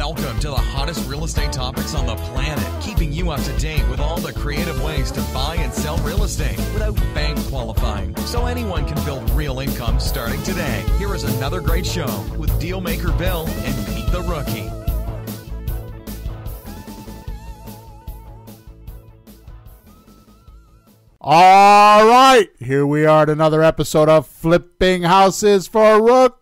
Welcome to the hottest real estate topics on the planet, keeping you up to date with all the creative ways to buy and sell real estate without bank qualifying, so anyone can build real income starting today. Here is another great show with Dealmaker Bill and Pete the Rookie. All right, here we are at another episode of Flipping Houses for Rookies.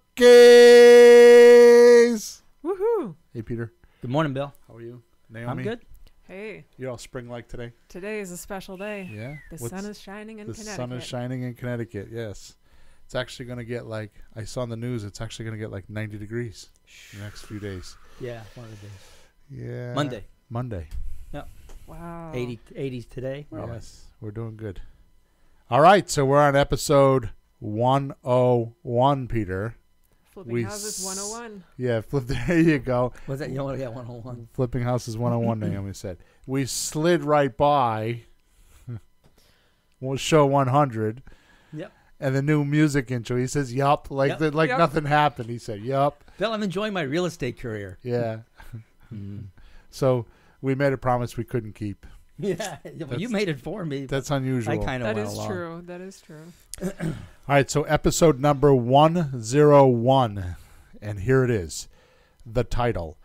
Woohoo! Hey, Peter. Good morning, Bill. How are you? Naomi? I'm good. Hey, You're all spring-like today? today is a special day. Yeah. The sun is shining in The Connecticut. sun is shining in Connecticut, yes. It's actually going to get like, I saw in the news, it's actually going to get like 90 degrees in the next few days. Yeah, one of the days. Yeah. Monday. Wow. 80s today. We're all right. Yes, we're doing good. All right, so we're on episode 101, Peter. Flipping Houses 101. Yeah, there you go. Was that, you only got 101? Flipping Houses 101, Naomi said. We slid right by show 100. Yep. And the new music intro. He says, yup, like Yep. like nothing happened. He said, yup. Bill, I'm enjoying my real estate career. Yeah. So we made a promise we couldn't keep. Yeah, well, you made it for me. That's unusual. I kind of That went is along. true. That is true. All right, so episode number 101. And here it is. The title,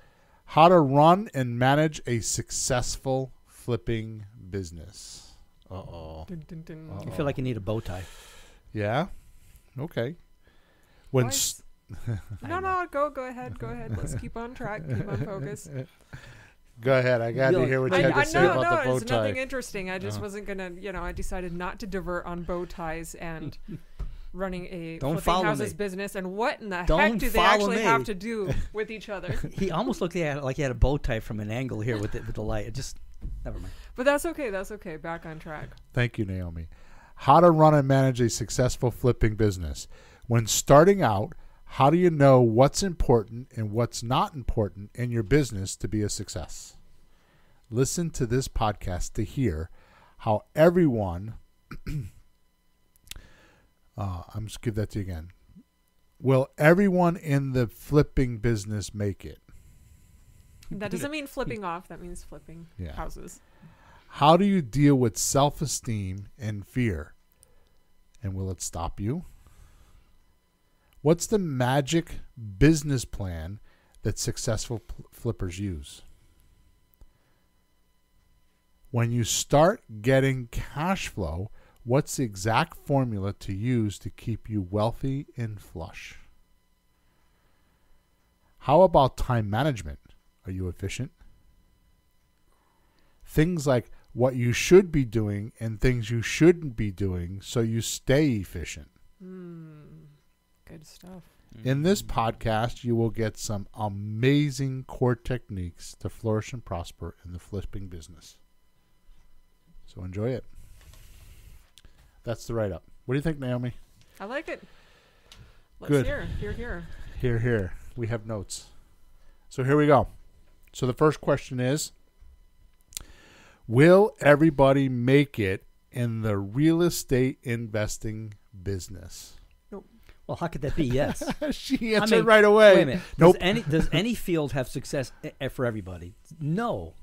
How to Run and Manage a Successful Flipping Business. Uh-oh. Dun, dun, dun. I feel like you need a bow tie. Yeah? Okay. When Twice. No, go ahead. Go ahead. Let's keep on track. Keep on focus. Go ahead. I got to hear what you had to say about the bow it's tie. nothing interesting. I just wasn't going to, I decided not to divert on bow ties and running a Don't Flipping follow Houses me. business. And what in the heck Don't do they follow actually me. have to do with each other? He almost looked like he had a bow tie from an angle here with the light. It just, never mind. But that's okay. That's okay. Back on track. Thank you, Naomi. How to run and manage a successful flipping business. When starting out, how do you know what's important and what's not important in your business to be a success? Listen to this podcast to hear how everyone, I'm just give that to you again. Will everyone in the flipping business make it? That doesn't mean flipping off. That means flipping Yeah. houses. How do you deal with self-esteem and fear? And will it stop you? What's the magic business plan that successful flippers use? When you start getting cash flow, what's the exact formula to use to keep you wealthy and flush? How about time management? Are you efficient? Things like what you should be doing and things you shouldn't be doing so you stay efficient. Good stuff. In this podcast, you will get some amazing core techniques to flourish and prosper in the flipping business. So enjoy it. That's the write-up. What do you think, Naomi? I like it. Let's Good. hear. Here. We have notes. So here we go. So the first question is, will everybody make it in the real estate investing business? Well, how could that be? Yes. She answered right away. Wait a minute. Nope. Does any field have success for everybody? No.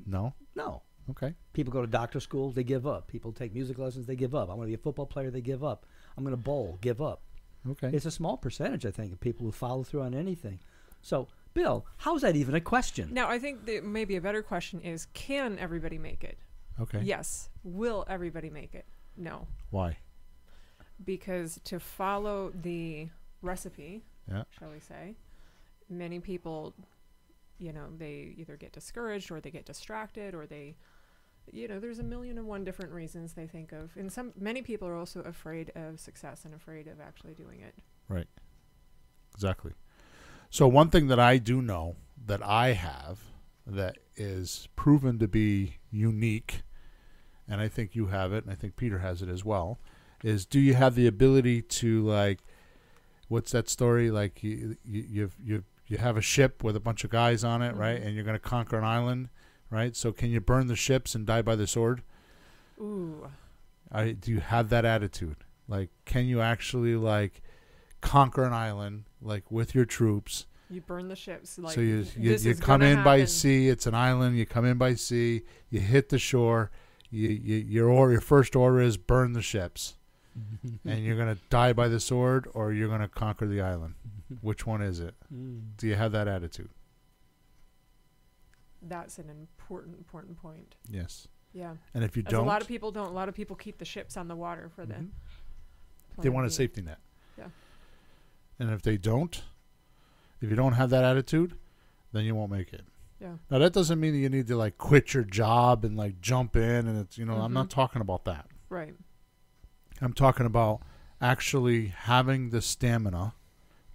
No? No. Okay. People go to doctor school, they give up. People take music lessons, they give up. I want to be a football player, they give up. I'm going to bowl, give up. Okay. It's a small percentage, I think, of people who follow through on anything. So, Bill, how's that even a question? Now, I think that maybe a better question is, can everybody make it? Okay. Yes. Will everybody make it? No. Why? Because to follow the recipe, Yeah. shall we say, many people, they either get discouraged or they get distracted or they, there's a million and one different reasons they think of. And many people are also afraid of success and afraid of actually doing it. Right. Exactly. So one thing that I do know that I have that is proven to be unique, and I think you have it, and I think Peter has it as well, is do you have the ability to, like, what's that story? Like you have a ship with a bunch of guys on it, right? And you're going to conquer an island, right? So can you burn the ships and die by the sword? Ooh. Do you have that attitude? Like, can you actually, like, conquer an island, like, with your troops You burn the ships. Like, So you this is come gonna in by happen. sea. It's an island. You come in by sea. You hit the shore. Your first order is burn the ships, and you're gonna die by the sword, or you're gonna conquer the island. Which one is it? Do you have that attitude? That's an important point. Yes. Yeah. And if you As don't, a lot of people don't. A lot of people keep the ships on the water for the. they plan want a B. safety net. Yeah. And if they don't, if you don't have that attitude, then you won't make it. Yeah. Now that doesn't mean that you need to like quit your job and like jump in and it's I'm not talking about that. Right. I'm talking about actually having the stamina,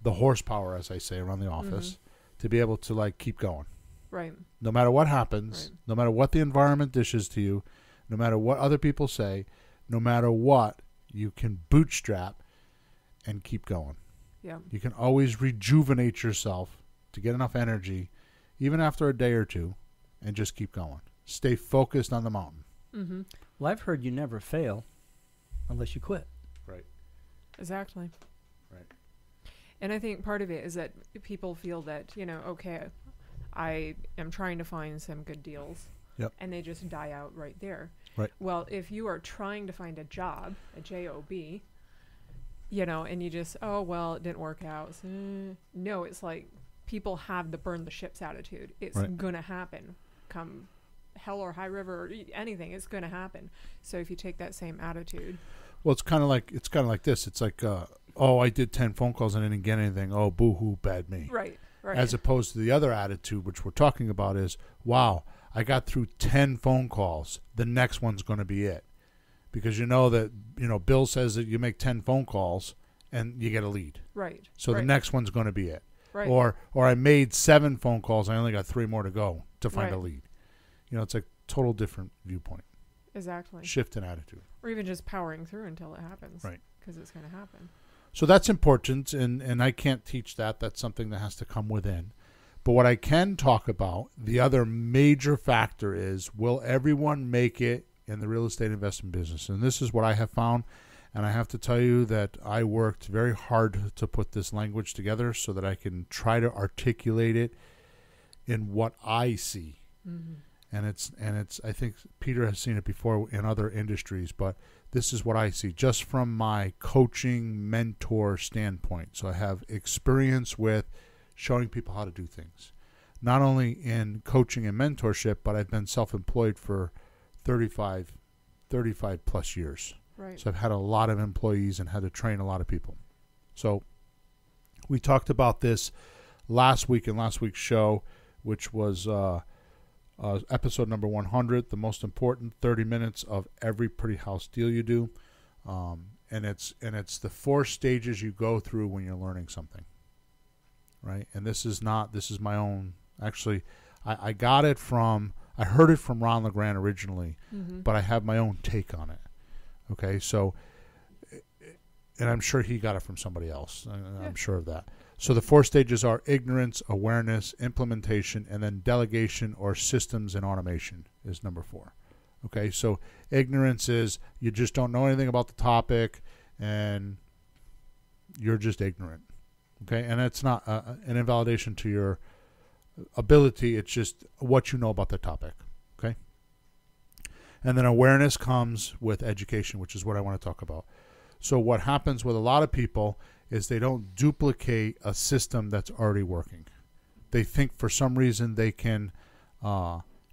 the horsepower, as I say around the office, to be able to like keep going. Right. No matter what happens, Right. no matter what the environment dishes to you, no matter what other people say, no matter what, you can bootstrap and keep going. Yeah. You can always rejuvenate yourself to get enough energy, even after a day or two, and just keep going. Stay focused on the mountain. Mm-hmm. Well, I've heard you never fail unless you quit. Right. Exactly. Right. And I think part of it is that people feel that, okay, I am trying to find some good deals. Yep. And they just die out right there. Right. Well, if you are trying to find a job, a job, and you just, oh, well, it didn't work out. So, no, it's like people have the burn the ships attitude. It's Right. going to happen. Come hell or high river or anything, it's going to happen. So if you take that same attitude. Well, it's kind of like this. It's like, oh, I did 10 phone calls and I didn't get anything. Oh, boo-hoo, bad me. Right. Right. As opposed to the other attitude, which we're talking about, is, wow, I got through 10 phone calls. The next one's going to be it. Because you know that, Bill says that you make 10 phone calls and you get a lead. Right. So right. the next one's going to be it. Right. Or I made 7 phone calls. I only got 3 more to go to find a Right. lead. It's a total different viewpoint. Exactly. Shift in attitude. Or even just powering through until it happens. Right. Because it's going to happen. So that's important, and I can't teach that. That's something that has to come within. But what I can talk about, the other major factor is, will everyone make it in the real estate investment business? And this is what I have found, and I have to tell you that I worked very hard to put this language together so that I can try to articulate it in what I see. Mm-hmm. And it's I think Peter has seen it before in other industries, but this is what I see just from my coaching mentor standpoint. So I have experience with showing people how to do things, not only in coaching and mentorship, but I've been self-employed for 35 plus years. Right. So I've had a lot of employees and had to train a lot of people. So we talked about this last week in last week's show, which was episode number 100, the most important 30 minutes of every pretty house deal you do. And it's the 4 stages you go through when you're learning something. Right? And this is my own, actually, I got it from, I heard it from Ron LeGrand originally, but I have my own take on it. Okay, so, and I'm sure he got it from somebody else. I'm sure of that. So the 4 stages are ignorance, awareness, implementation, and then delegation or systems and automation is number 4. Okay, so ignorance is you just don't know anything about the topic and you're just ignorant. Okay, and it's not an invalidation to your ability. It's just what you know about the topic. Okay, and then awareness comes with education, which is what I want to talk about. So what happens with a lot of people is they don't duplicate a system that's already working. They think for some reason they can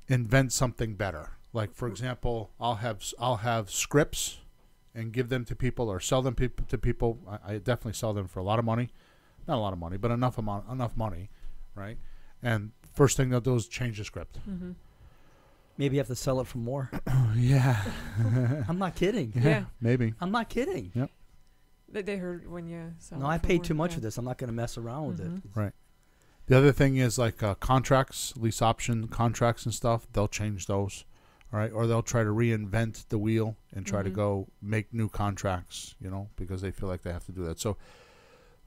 invent something better. Like, for example, I'll have scripts and give them to people or sell them to people. I definitely sell them for a lot of money. Not a lot of money, but enough money, right? And first thing they'll do is change the script. Mm-hmm. Maybe you have to sell it for more. Yeah. I'm not kidding. Yeah. Maybe. I'm not kidding. Yep. They heard when you sell. No, it I for paid more, too much yeah. for this. I'm not going to mess around with it. Right. The other thing is like contracts, lease option contracts and stuff. They'll change those, all right? Or they'll try to reinvent the wheel and try to go make new contracts, because they feel like they have to do that.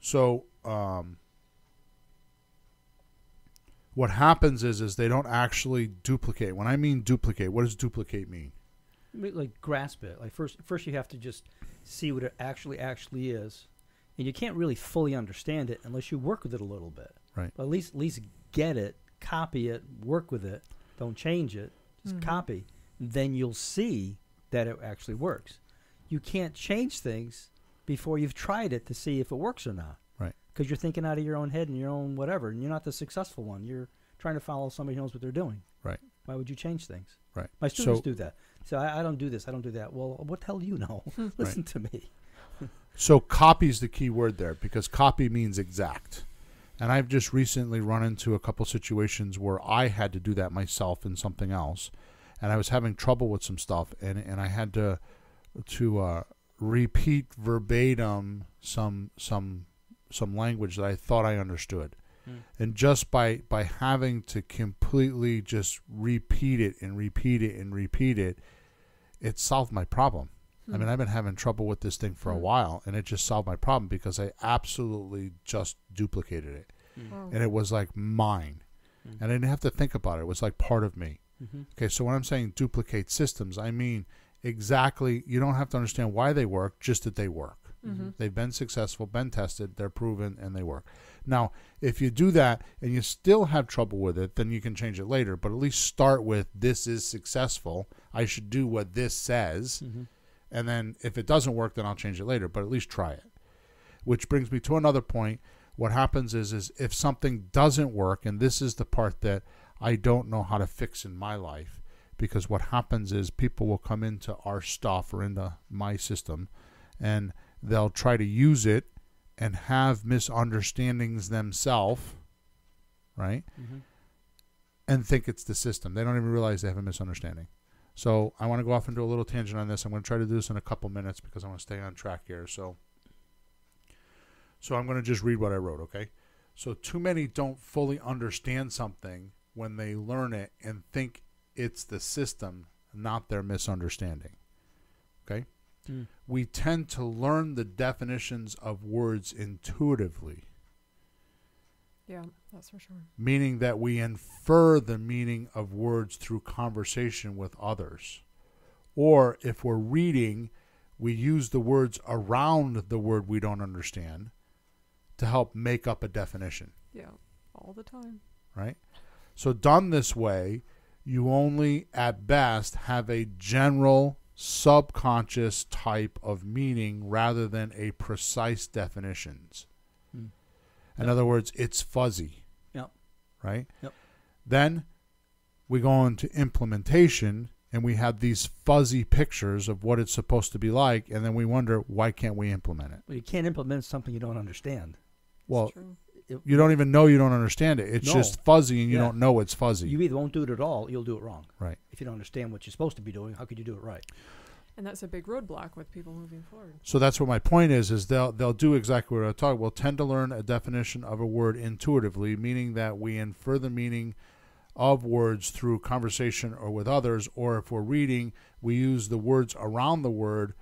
So what happens is they don't actually duplicate. When I mean duplicate, what does duplicate mean? Like grasp it. Like first you have to just see what it actually is, and you can't really fully understand it unless you work with it a little bit. Right. But at least get it, copy it, work with it. Don't change it. Just copy. Then you'll see that it actually works. You can't change things before you've tried it to see if it works or not. Right. Because you're thinking out of your own head and your own whatever, and you're not the successful one. You're trying to follow somebody who knows what they're doing. Right. Why would you change things? Right. My students So- do that. So I don't do this. I don't do that. Well, what the hell do you know? Listen to me. So copy is the key word there, because copy means exact. And I've just recently run into a couple situations where I had to do that myself in something else, and I was having trouble with some stuff, and I had to repeat verbatim some language that I thought I understood. And just by having to completely just repeat it, it solved my problem. I mean, I've been having trouble with this thing for a while, and it just solved my problem because I absolutely just duplicated it. Wow. And it was like mine. And I didn't have to think about it. It was like part of me. Okay, so when I'm saying duplicate systems, I mean exactly, you don't have to understand why they work, just that they work. They've been successful, been tested, they're proven, and they work. Now, if you do that and you still have trouble with it, then you can change it later. But at least start with, this is successful. I should do what this says. And then if it doesn't work, then I'll change it later. But at least try it. Which brings me to another point. What happens is if something doesn't work, and this is the part that I don't know how to fix in my life, because what happens is people will come into our stuff or into my system, and they'll try to use it and have misunderstandings themselves, right? And think it's the system. They don't even realize they have a misunderstanding. So I want to go off and do a little tangent on this. I'm going to try to do this in a couple minutes because I want to stay on track here. So I'm going to just read what I wrote, okay? So too many don't fully understand something when they learn it and think it's the system, not their misunderstanding, okay? We tend to learn the definitions of words intuitively, Yeah, that's for sure. meaning that we infer the meaning of words through conversation with others. Or if we're reading, we use the words around the word we don't understand to help make up a definition, Yeah, all the time. right? So done this way, you only at best have a general subconscious type of meaning rather than a precise definitions. In other words, it's fuzzy. Yep. Right? Yep. Then we go into implementation and we have these fuzzy pictures of what it's supposed to be like, and then we wonder, why can't we implement it? Well, you can't implement something you don't understand. Well, True. you don't even know you don't understand it. It's No. just fuzzy and you Yeah. don't know it's fuzzy. You either won't do it at all, or you'll do it wrong. Right. If you don't understand what you're supposed to be doing, how could you do it right? And that's a big roadblock with people moving forward. So that's what my point is they'll do exactly what I talk. We'll tend to learn a definition of a word intuitively, meaning that we infer the meaning of words through conversation or with others, or if we're reading, we use the words around the word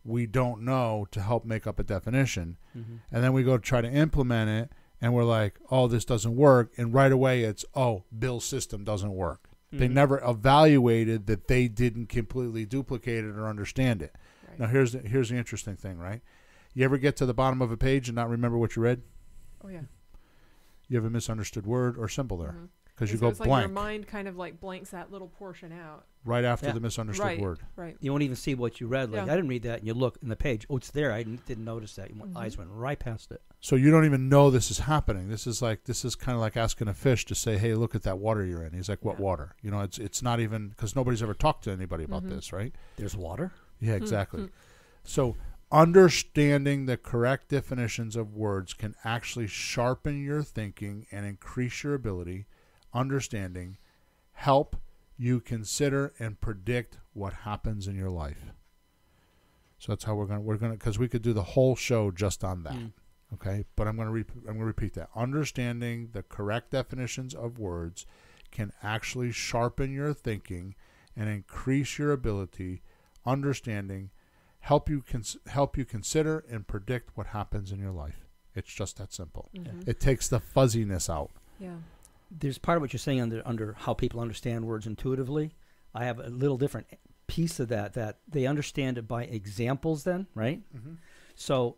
we don't know to help make up a definition. And then we go try to implement it, and we're like, oh, this doesn't work. And right away it's, oh, Bill's system doesn't work. They never evaluated that they didn't completely duplicate it or understand it. Right. Now, here's the interesting thing, right? You ever get to the bottom of a page and not remember what you read? Oh, yeah. You have a misunderstood word or symbol there because you And go so it's like blank your mind kind of like blanks that little portion out. right after Yeah. the misunderstood Right. word. Right. You won't even see what you read. Like, Yeah. I didn't read that, and you look in the page. Oh, it's there. I didn't notice that. Your eyes went right past it. So you don't even know this is happening. This is kind of like asking a fish to say, "Hey, look at that water you're in." He's like, "What Yeah. water?" You know, it's not even, because nobody's ever talked to anybody about this, right? There's water. Yeah, exactly. So understanding the correct definitions of words can actually sharpen your thinking and increase your ability, understanding, help you consider and predict what happens in your life. So that's how we're gonna because we could do the whole show just on that. Okay, but I'm gonna repeat that. Understanding the correct definitions of words can actually sharpen your thinking and increase your ability, understanding, help you consider and predict what happens in your life. It's just that simple. It takes the fuzziness out. Yeah. There's part of what you're saying under how people understand words intuitively. I have a little different piece of that they understand it by examples then, right? So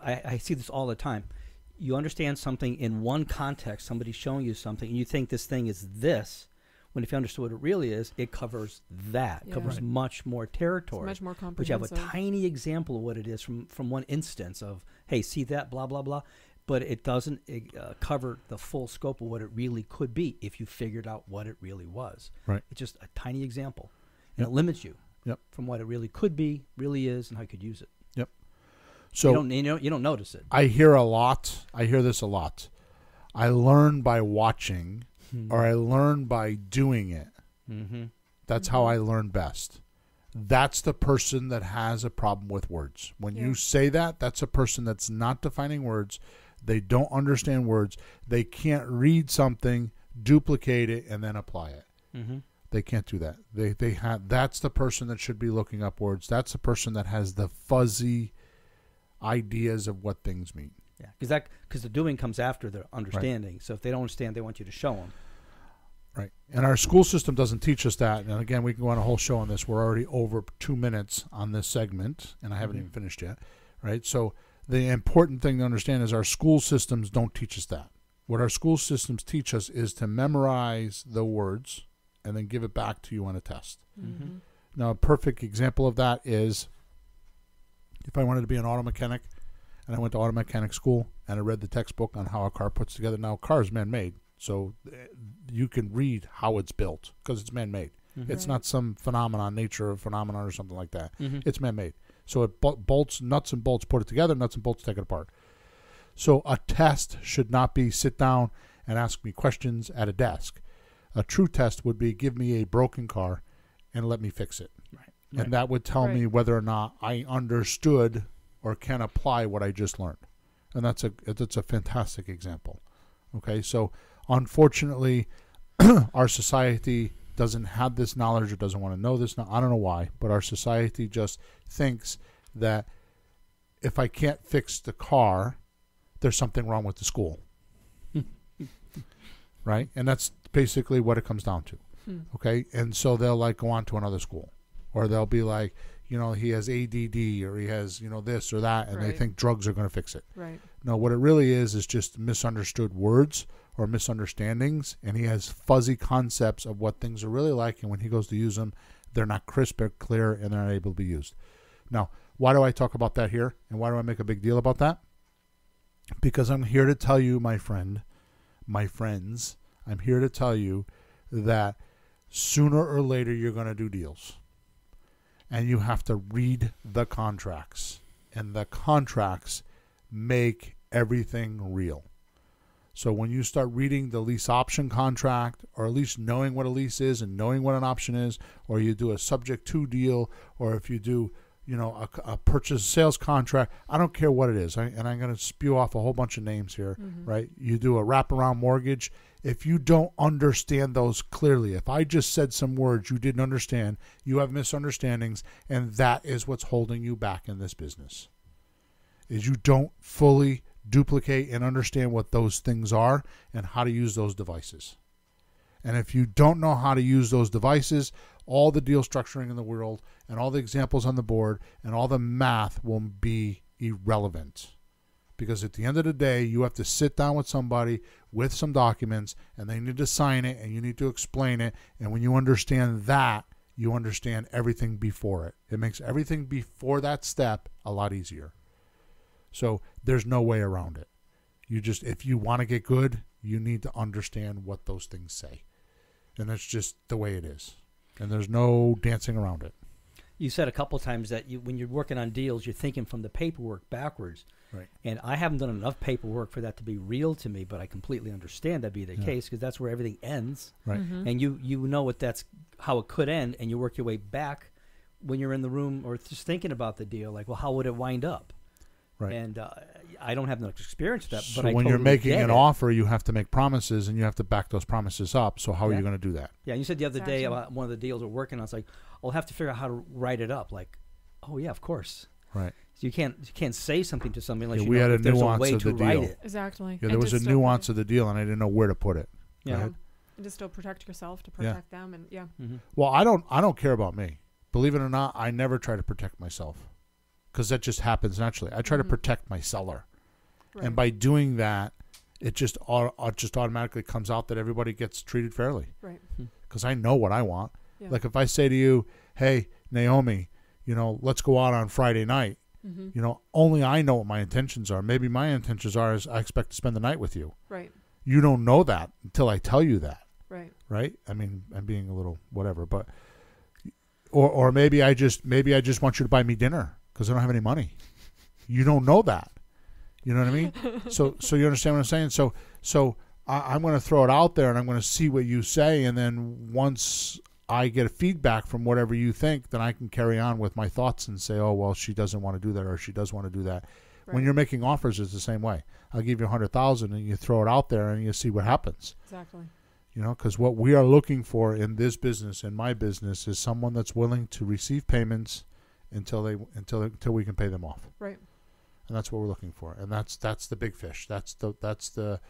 I see this all the time. you understand something in one context, somebody's showing you something, and you think this thing is this, when if you understood what it really is, it covers that. Yeah. Covers Right. much more territory. It's much more But you have a comprehensive. tiny example of what it is from one instance of, hey, see that, blah, blah, blah. But it doesn't cover the full scope of what it really could be if you figured out what it really was. Right. It's just a tiny example. And Yep. it limits you Yep. from what it really could be, really is, and how you could use it. So you don't notice it. I hear this a lot. I learn by watching, or I learn by doing it. Mm-hmm. That's how I learn best. That's the person that has a problem with words. When Yeah. you say that, that's a person that's not defining words. They don't understand words. They can't read something, duplicate it, and then apply it. Mm-hmm. They can't do that. That's the person that should be looking up words. That's the person that has the fuzzy ideas of what things mean. Yeah, because the doing comes after the understanding. So if they don't understand, they want you to show them. Right. And our school system doesn't teach us that. And again, we can go on a whole show on this. We're already over 2 minutes on this segment, and I haven't even finished yet. Right. So the important thing to understand is our school systems don't teach us that. What our school systems teach us is to memorize the words and then give it back to you on a test. Mhm. Now, a perfect example of that is if I wanted to be an auto mechanic and I went to auto mechanic school and I read the textbook on how a car puts together. Now, a car is man-made, so you can read how it's built because it's man-made. Mhm. It's Right. not some phenomenon, nature phenomenon or something like that. Mm-hmm. It's man-made. So it bolts, nuts and bolts put it together, nuts and bolts take it apart. So a test should not be sit down and ask me questions at a desk. A true test would be give me a broken car and let me fix it. Right. And that would tell me Right. whether or not I understood or can apply what I just learned. And that's a fantastic example. Okay, so unfortunately, our society doesn't have this knowledge or doesn't want to know this. I don't know why, but our society just thinks that if I can't fix the car, there's something wrong with the school. Right? And that's basically what it comes down to. Okay? And so they'll like go on to another school. Or they'll be like, he has ADD or he has, this or that, and they Right. think drugs are going to fix it. Right. No, what it really is just misunderstood words or misunderstandings, and he has fuzzy concepts of what things are really like, and when he goes to use them, they're not crisp or clear, and they're not able to be used. Now, why do I talk about that here, and why do I make a big deal about that? Because I'm here to tell you, my friends, I'm here to tell you that sooner or later you're going to do deals. And you have to read the contracts. And the contracts make everything real. So when you start reading the lease option contract, or at least knowing what a lease is and knowing what an option is, or you do a subject to deal, or if you do a purchase sales contract, I don't care what it is. And I'm going to spew off a whole bunch of names here, right? You do a wraparound mortgage. If you don't understand those clearly, if I just said some words you didn't understand, you have misunderstandings, and that is what's holding you back in this business, is you don't fully duplicate and understand what those things are and how to use those devices. And if you don't know how to use those devices, all the deal structuring in the world and all the examples on the board and all the math will be irrelevant. Because at the end of the day, you have to sit down with somebody with some documents, and they need to sign it, and you need to explain it. And when you understand that, you understand everything before it. It makes everything before that step a lot easier. So there's no way around it. If you want to get good, you need to understand what those things say. And that's just the way it is. And there's no dancing around it. You said a couple of times that when you're working on deals, you're thinking from the paperwork backwards. Right. And I haven't done enough paperwork for that to be real to me, but I completely understand that be the case, because that's where everything ends. Right. And you know how it could end, and you work your way back when you're in the room or just thinking about the deal, like, well, how would it wind up? Right. And I don't have enough experience with that. So but when I you're totally making get an it. offer, you have to make promises, and you have to back those promises up. So how are Yeah. you going to do that? Yeah, and you said the other day Exactly. about one of the deals we're working on. It's like, I'll have to figure out how to write it up. Like, oh yeah, of course. Right. So you can't say something to somebody unless Yeah, you we know had a if there's nuance a way of to the write deal. it. Exactly. Yeah, there was a to still nuance of the deal, and I didn't know where to put it. Go Yeah. ahead. And to still protect yourself, to Yeah. protect them, and yeah. Mm-hmm. Well, I don't care about me. Believe it or not, I never try to protect myself, because that just happens naturally. I try to protect my seller. Right. And by doing that, it just automatically comes out that everybody gets treated fairly. Right. Because I know what I want. Yeah. Like if I say to you, hey, Naomi, let's go out on Friday night. Mm-hmm. Only I know what my intentions are. Maybe my intentions are is I expect to spend the night with you. Right. You don't know that until I tell you that. Right. Right? I mean, I'm being a little whatever, but or maybe I just want you to buy me dinner because I don't have any money. You don't know that. You know what I mean? So you understand what I'm saying? So I'm going to throw it out there and I'm going to see what you say, and then once I get a feedback from whatever you think, then I can carry on with my thoughts and say, oh, well, she doesn't want to do that or she does want to do that. Right. When you're making offers, it's the same way. I'll give you $100,000 and you throw it out there and you see what happens. Exactly. Because what we are looking for in this business, in my business, is someone that's willing to receive payments until we can pay them off. Right. And that's what we're looking for. And that's the big fish. That's the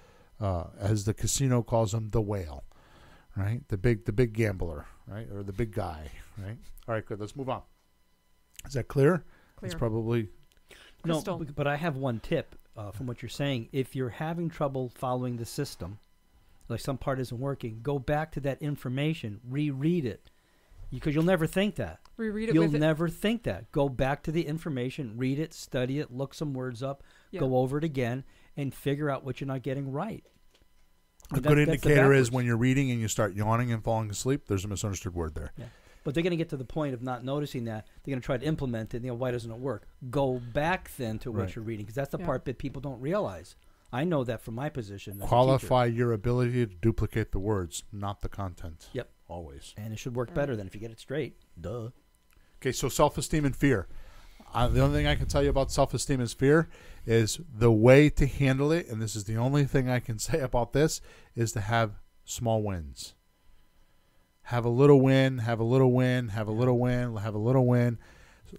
as the casino calls them, the whale. Right? The big gambler, right? Or the big guy, right? All right, good. Let's move on. Is that clear? Clear. It's probably Crystal. No, but I have one tip from what you're saying. If you're having trouble following the system, like some part isn't working, go back to that information, reread it, because you'll never think that. Reread it. You'll with never think that. Go back to the information, read it, study it, look some words up, Yeah. go over it again, and figure out what you're not getting right. a good indicator is when you're reading and you start yawning and falling asleep, there's a misunderstood word there. Yeah. But they're going to get to the point of not noticing that. They're going to try to implement it. Why doesn't it work? Go back then to what Right. you're reading, because that's the Yeah. part that people don't realize. I know that from my position. As a teacher. Qualify your ability to duplicate the words, not the content. Yep. Always. And it should work better than if you get it straight. Duh. Okay, so self-esteem and fear. The only thing I can tell you about self-esteem and fear is the way to handle it, and this is the only thing I can say about this, is to have small wins. Have a little win, have a little win, have a little win, have a little win.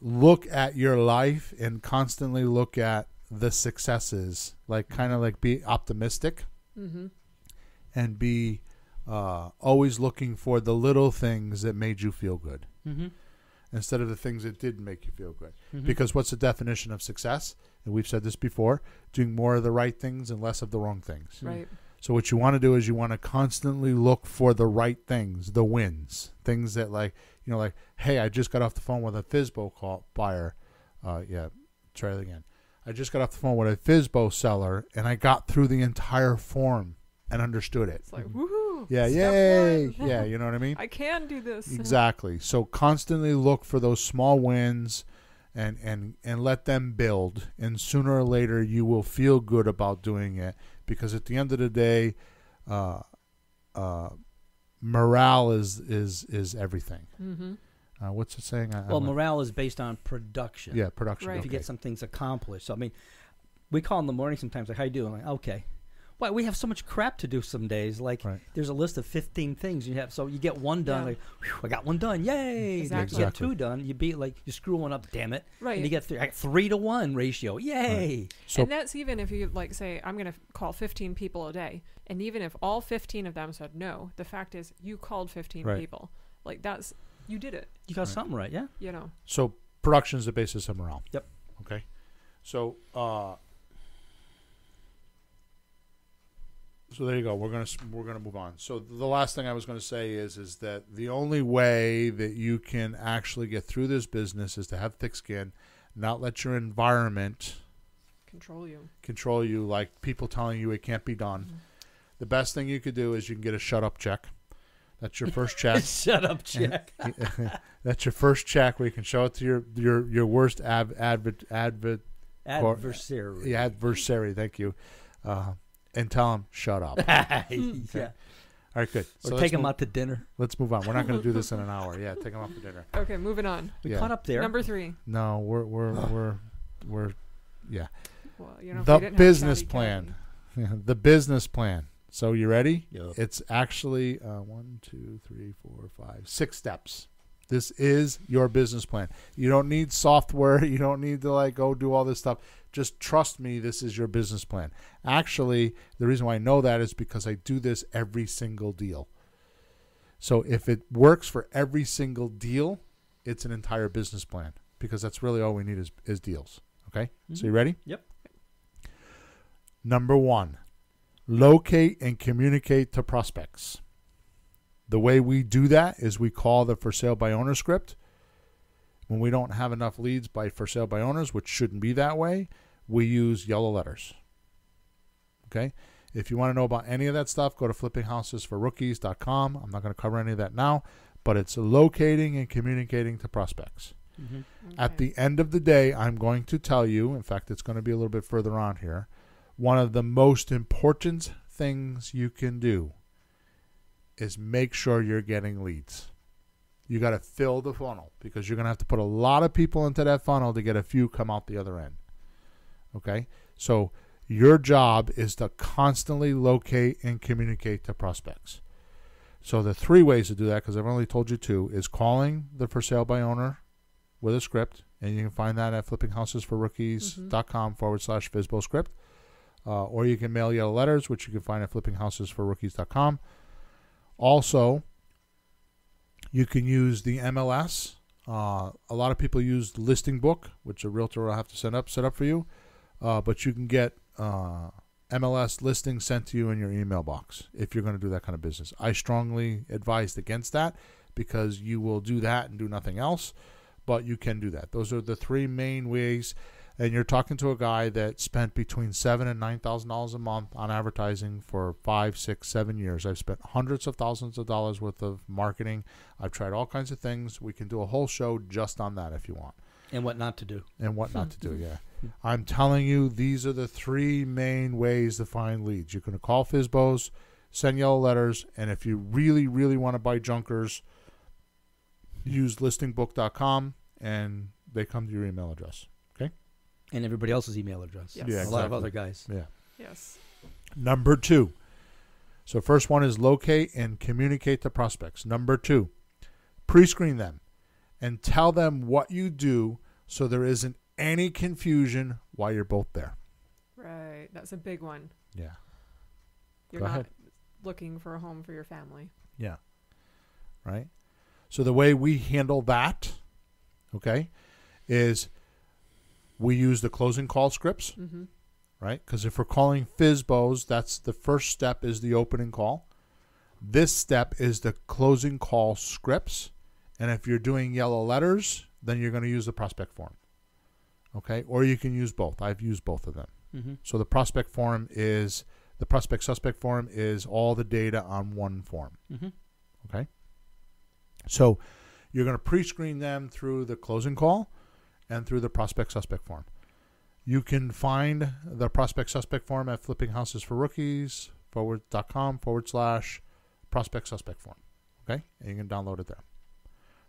Look at your life and constantly look at the successes, kind of be optimistic Mm-hmm. and be always looking for the little things that made you feel good. Mm-hmm. Instead of the things that didn't make you feel good. Mhm. Because what's the definition of success? And we've said this before, doing more of the right things and less of the wrong things. Right. So what you want to do is you want to constantly look for the right things, the wins, things that hey, I just got off the phone with a FSBO buyer. Try it again. I just got off the phone with a FSBO seller and I got through the entire form and understood it. It's like, woohoo. Yeah, step yay. one. Yeah, you know what I mean? I can do this. Exactly. So constantly look for those small wins and let them build. And sooner or later you will feel good about doing it, because at the end of the day, morale is everything. Mm-hmm. What's it saying? Morale is based on production. Yeah, production. Right. If you Okay. get some things accomplished. So, we call in the morning sometimes, like, how you doing? Like, okay. Why, we have so much crap to do some days. Like, Right. there's a list of 15 things you have. So you get one done. Yeah. Like, whew, I got one done. Yay. Exactly. You get two done. You screw one up, damn it. Right. And you get 3-to-1 ratio. Yay. Right. So And that's even if you say, I'm going to call 15 people a day. And even if all 15 of them said no, the fact is you called 15 Right. people. You did it, You got something right, yeah? So production is the basis of morale. Yep. Okay. So so there you go. We're gonna move on. So the last thing I was going to say is that the only way that you can actually get through this business is to have thick skin, not let your environment control you. like people telling you it can't be done. The best thing you could do is you can get a shut up check. That's your first check. Shut up, check. That's your first check where you can show it to your worst Adversary. adversary. Thank you, and tell them shut up. Yeah. All right, good. Or So take them out to dinner. Let's move on. We're not going to do this in an hour. Yeah, take them out for dinner. Okay, moving on. We Yeah. caught up there. Number 3. No, we're yeah. Well, if we The didn't have business Chatty plan. The business plan. So you ready? Yep. It's actually 6 steps. This is your business plan. You don't need software. You don't need to go do all this stuff. Just trust me, this is your business plan. Actually, the reason why I know that is because I do this every single deal. So if it works for every single deal, it's an entire business plan, because that's really all we need is deals. Okay? So you ready? Yep. Number 1, locate and communicate to prospects. The way we do that is we call the for sale by owner script. When we don't have enough leads by for sale by owners, which shouldn't be that way, we use yellow letters. Okay? If you want to know about any of that stuff, go to flippinghousesforrookies.com. I'm not going to cover any of that now, but it's locating and communicating to prospects. At the end of the day, I'm going to tell you, in fact, it's going to be a little bit further on here, one of the most important things you can do is make sure you're getting leads. You got to fill the funnel because you're going to have to put a lot of people into that funnel to get a few come out the other end. Okay? So your job is to constantly locate and communicate to prospects. So the 3 ways to do that, because I've only told you 2, is calling the for sale by owner with a script, and you can find that at flippinghousesforrookies.com/FSBO script. Or you can mail yellow letters, which you can find at flippinghousesforrookies.com. Also, you can use the MLS. A lot of people use Listing Book, which a realtor will have to set up for you. But you can get MLS listings sent to you in your email box if you're going to do that kind of business. I strongly advise against that because you will do that and do nothing else. But you can do that. Those are the 3 main ways. And you're talking to a guy that spent between $7,000 and $9,000 a month on advertising for 5, 6, 7 years. I've spent hundreds of thousands of dollars worth of marketing. I've tried all kinds of things. We can do a whole show just on that if you want. And what not to do. And what not to do, yeah. I'm telling you, these are the 3 main ways to find leads. You're going to call FSBOs, send yellow letters, and if you really, really want to buy junkers, use listingbook.com, and they come to your email address. Okay? And everybody else's email address. Yes. Yeah, A exactly. lot of other guys. Yeah. Yes. Number 2. So first one is locate and communicate to prospects. Number 2, pre-screen them and tell them what you do so there isn't any confusion while you're both there. Right. That's a big one. Yeah. You're Go not ahead. looking for a home for your family. Yeah. Right? So the way we handle that, okay, is we use the closing call scripts, right? Because if we're calling FSBOs, that's the first step is the opening call. This step is the closing call scripts. And if you're doing yellow letters, then you're going to use the prospect form, okay? Or you can use both. I've used both of them. So the prospect form is, the prospect suspect form is all the data on one form, okay? So you're going to pre-screen them through the closing call and through the prospect suspect form. You can find the prospect suspect form at flippinghousesforrookies.com/prospect suspect form. Okay? And you can download it there.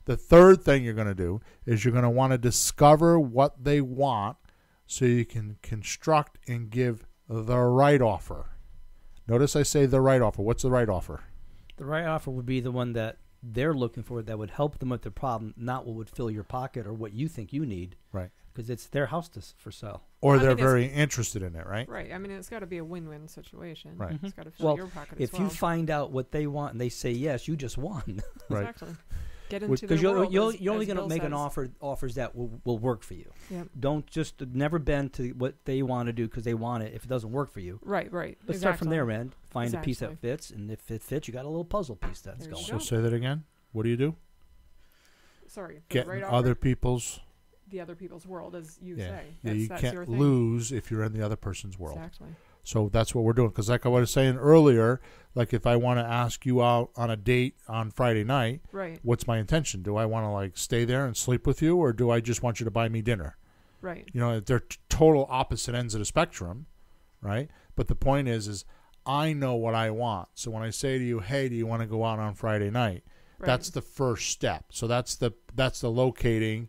The third thing you're going to do is you're going to want to discover what they want so you can construct and give the right offer. Notice I say the right offer. What's the right offer? The right offer would be the one that they're looking for that would help them with their problem, not what would fill your pocket or what you think you need. Right. Because it's their house for sale. Or I they're mean, it's- very interested in it, right? Right. I mean, it's got to be a win-win situation. Right. It's got to fill Well, your pocket if as well. you find out what they want and they say yes, you just won. Right. Exactly. Get Which- into Because their world. you're only as going to Bill make an says. offers that will work for you. Yep. Don't just never bend to what they want to do because they want it if it doesn't work for you. Right. Right. Let's start from their end. Find a piece that Exactly. fits, and if it fits, you got a little puzzle piece that's There you going. go. So say that again. What do you do? Sorry. Get right in offer, other people's. the other people's world, as you Yeah. say. Yeah, you That's your can't thing. lose if you're in the other person's world. Exactly. So that's what we're doing. Because like I was saying earlier, like if I want to ask you out on a date on Friday night, Right. what's my intention? Do I want to like stay there and sleep with you, or do I just want you to buy me dinner? Right. You know, they're total opposite ends of the spectrum, right? But the point is I know what I want. So when I say to you, hey, do you want to go out on Friday night? Right. That's the first step. So that's the locating,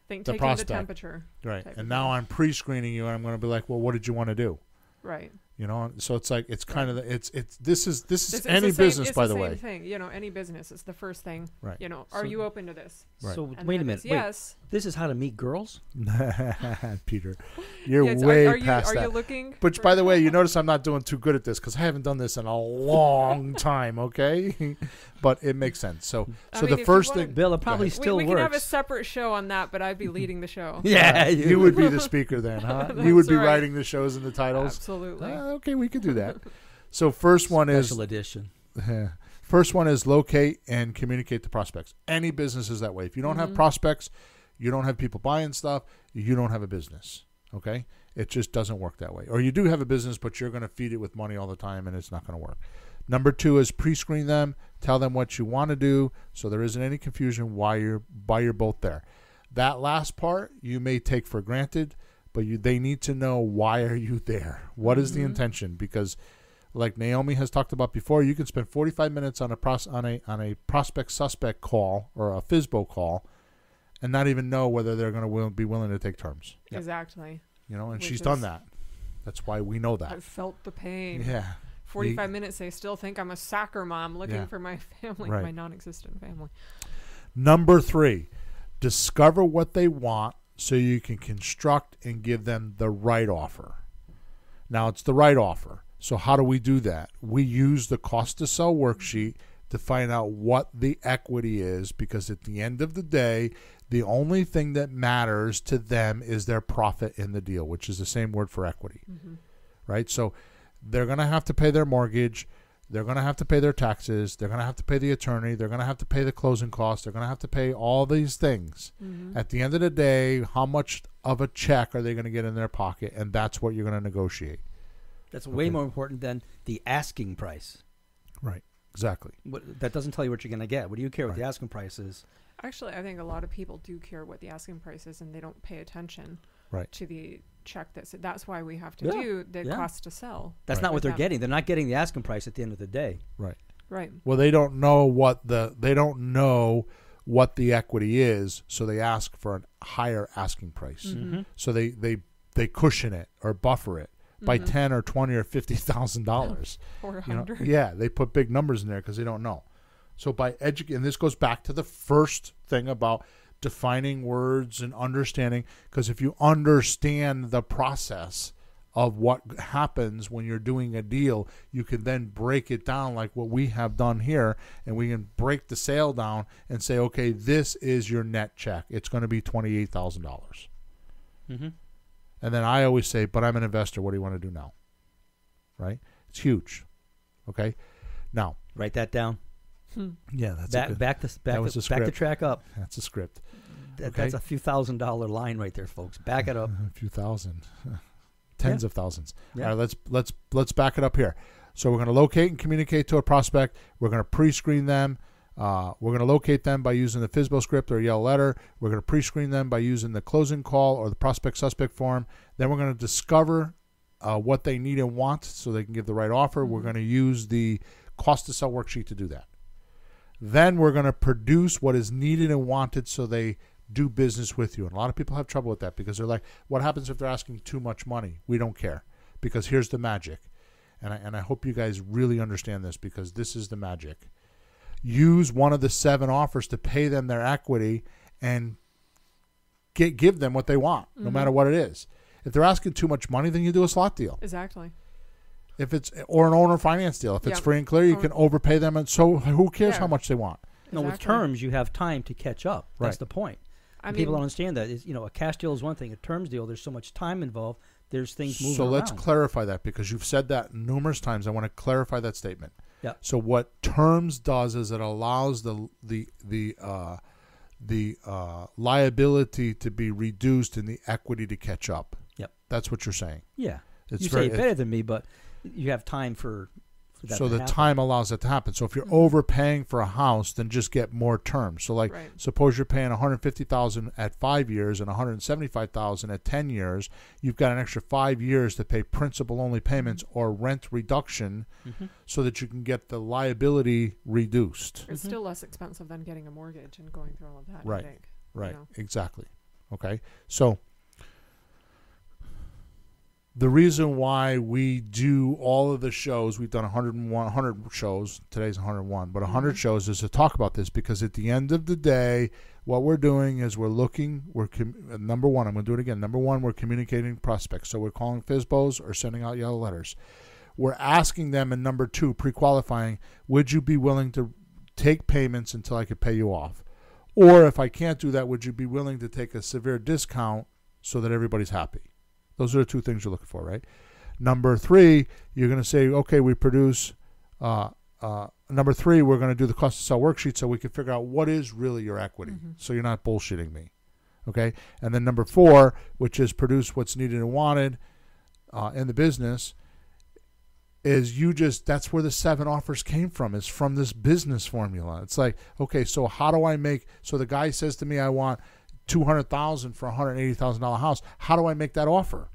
Think the taking prospect. the temperature. right? Type And of now thing. I'm pre-screening you, and I'm going to be like, well, what did you want to do? Right. You know, so it's like it's kind of this is It's any the same- business, it's by the the same way. thing. You know, any business is the first thing. Right. You know, are you open to this? Right. So And wait a then minute. it's yes. Wait, this is how to meet girls? Peter, you're Yeah, way are past you that. looking? Which, for- by the way, you notice I'm not doing too good at this because I haven't done this in a long time. Okay, but it makes sense. So, I so mean, the if you first wanna- thing, Bill, it probably we still can have a works. separate show on that, but I'd be leading the show. Yeah, you would be the speaker then, huh? You would That's be right. writing the shows and the titles. Absolutely. Okay, we could do that. So first one is Special edition. first one is locate and communicate to prospects. Any business is that way. If you don't have prospects, you don't have people buying stuff, you don't have a business. Okay? It just doesn't work that way. Or you do have a business, but you're going to feed it with money all the time and it's not going to work. Number 2 is pre-screen them, tell them what you want to do so there isn't any confusion why you're both there. That last part you may take for granted, but they need to know why are you there? What is the intention? Because like Naomi has talked about before, you can spend 45 minutes on a prospect suspect call or a FSBO call and not even know whether they're going to be willing to take terms. Yep. Exactly. You know, and Which she's is- done that. That's why we know that. I've felt the pain. Yeah. 45 minutes, they still think I'm a soccer mom looking Yeah. for my family, Right. my non-existent family. Number 3, discover what they want so you can construct and give them the right offer. Now, it's the right offer. So how do we do that? We use the cost to sell worksheet to find out what the equity is, because at the end of the day, the only thing that matters to them is their profit in the deal, which is the same word for equity. Right? So they're going to have to pay their mortgage. They're going to have to pay their taxes. They're going to have to pay the attorney. They're going to have to pay the closing costs. They're going to have to pay all these things. At the end of the day, how much of a check are they going to get in their pocket? And that's what you're going to negotiate. That's way more important than the asking price. Right. Exactly. That doesn't tell you what you're going to get. What do you care what Right. the asking price is? Actually, I think a lot of people do care what the asking price is, and they don't pay attention Right. to the check. That's why we have to Yeah, do the yeah. cost to sell. That's Right. not what With they're them. getting. They're not getting the asking price at the end of the day. Right. Right. Well, they don't know what the equity is, so they ask for a higher asking price. Mm-hmm. So they cushion it or buffer it by $10 or $20 or $50,000. Or You know, 100. yeah, they put big numbers in there because they don't know. So by educating, and this goes back to the first thing about defining words and understanding, because if you understand the process of what happens when you're doing a deal, you can then break it down like what we have done here, and we can break the sale down and say, okay, this is your net check. It's going to be $28,000. Mm-hmm. And then I always say, but I'm an investor. What do you want to do now? Right? It's huge. Okay? Now, Write that down. yeah, that's Back the script. track up. That's a script. That's a few $1,000 line right there, folks. Back it up. A few thousand, tens of thousands. Yeah. All right, let's back it up here. So we're going to locate and communicate to a prospect. We're going to pre-screen them. We're going to locate them by using the FSBO script or yellow letter. We're going to pre-screen them by using the closing call or the prospect suspect form. Then we're going to discover what they need and want so they can give the right offer. We're going to use the cost to sell worksheet to do that. Then we're going to produce what is needed and wanted so they do business with you. And a lot of people have trouble with that because they're like, what happens if they're asking too much money? We don't care, because here's the magic. And I hope you guys really understand this, because this is the magic. Use one of the 7 offers to pay them their equity and give them what they want, no matter what it is. If they're asking too much money, then you do a slot deal. Exactly. If it's or an owner finance deal. If it's Yeah. free and clear, you can overpay them, and so who cares Yeah. how much they want? No, with Exactly. terms, you have time to catch up. That's Right. the point. I People don't mean, understand that. A cash deal is one thing. A terms deal, there's so much time involved. There's things moving So let's around. clarify that, because you've said that numerous times. I want to clarify that statement. Yeah. So what terms does is it allows the liability to be reduced and the equity to catch up. Yep. That's what you're saying. Yeah. It's You very say it better than me, but you have time for that so to the happen. time allows it to happen. So if you're overpaying for a house, then just get more terms. So like, Right. suppose you're paying $150,000 at 5 years and $175,000 at 10 years. You've got an extra 5 years to pay principal only payments or rent reduction, so that you can get the liability reduced. it's still less expensive than getting a mortgage and going through all of that. Right. I think. Right. know. Exactly. Okay. So the reason why we do all of the shows, we've done 100 shows, today's 101, but 100 shows is to talk about this, because at the end of the day, what we're doing is number one, I'm going to do it again. Number one, we're communicating prospects. So we're calling FSBOs or sending out yellow letters. We're asking them, and number two, pre-qualifying, would you be willing to take payments until I could pay you off? Or if I can't do that, would you be willing to take a severe discount so that everybody's happy? Those are the two things you're looking for, right? Number three, you're going to say, okay, we produce, number three, we're going to do the cost to sell worksheet so we can figure out what is really your equity. So you're not bullshitting me, okay? And then number four, which is produce what's needed and wanted in the business, is that's where the 7 offers came from, is from this business formula. It's like, okay, so how do I so the guy says to me, I want $200,000 for a $180,000 house. How do I make that offer?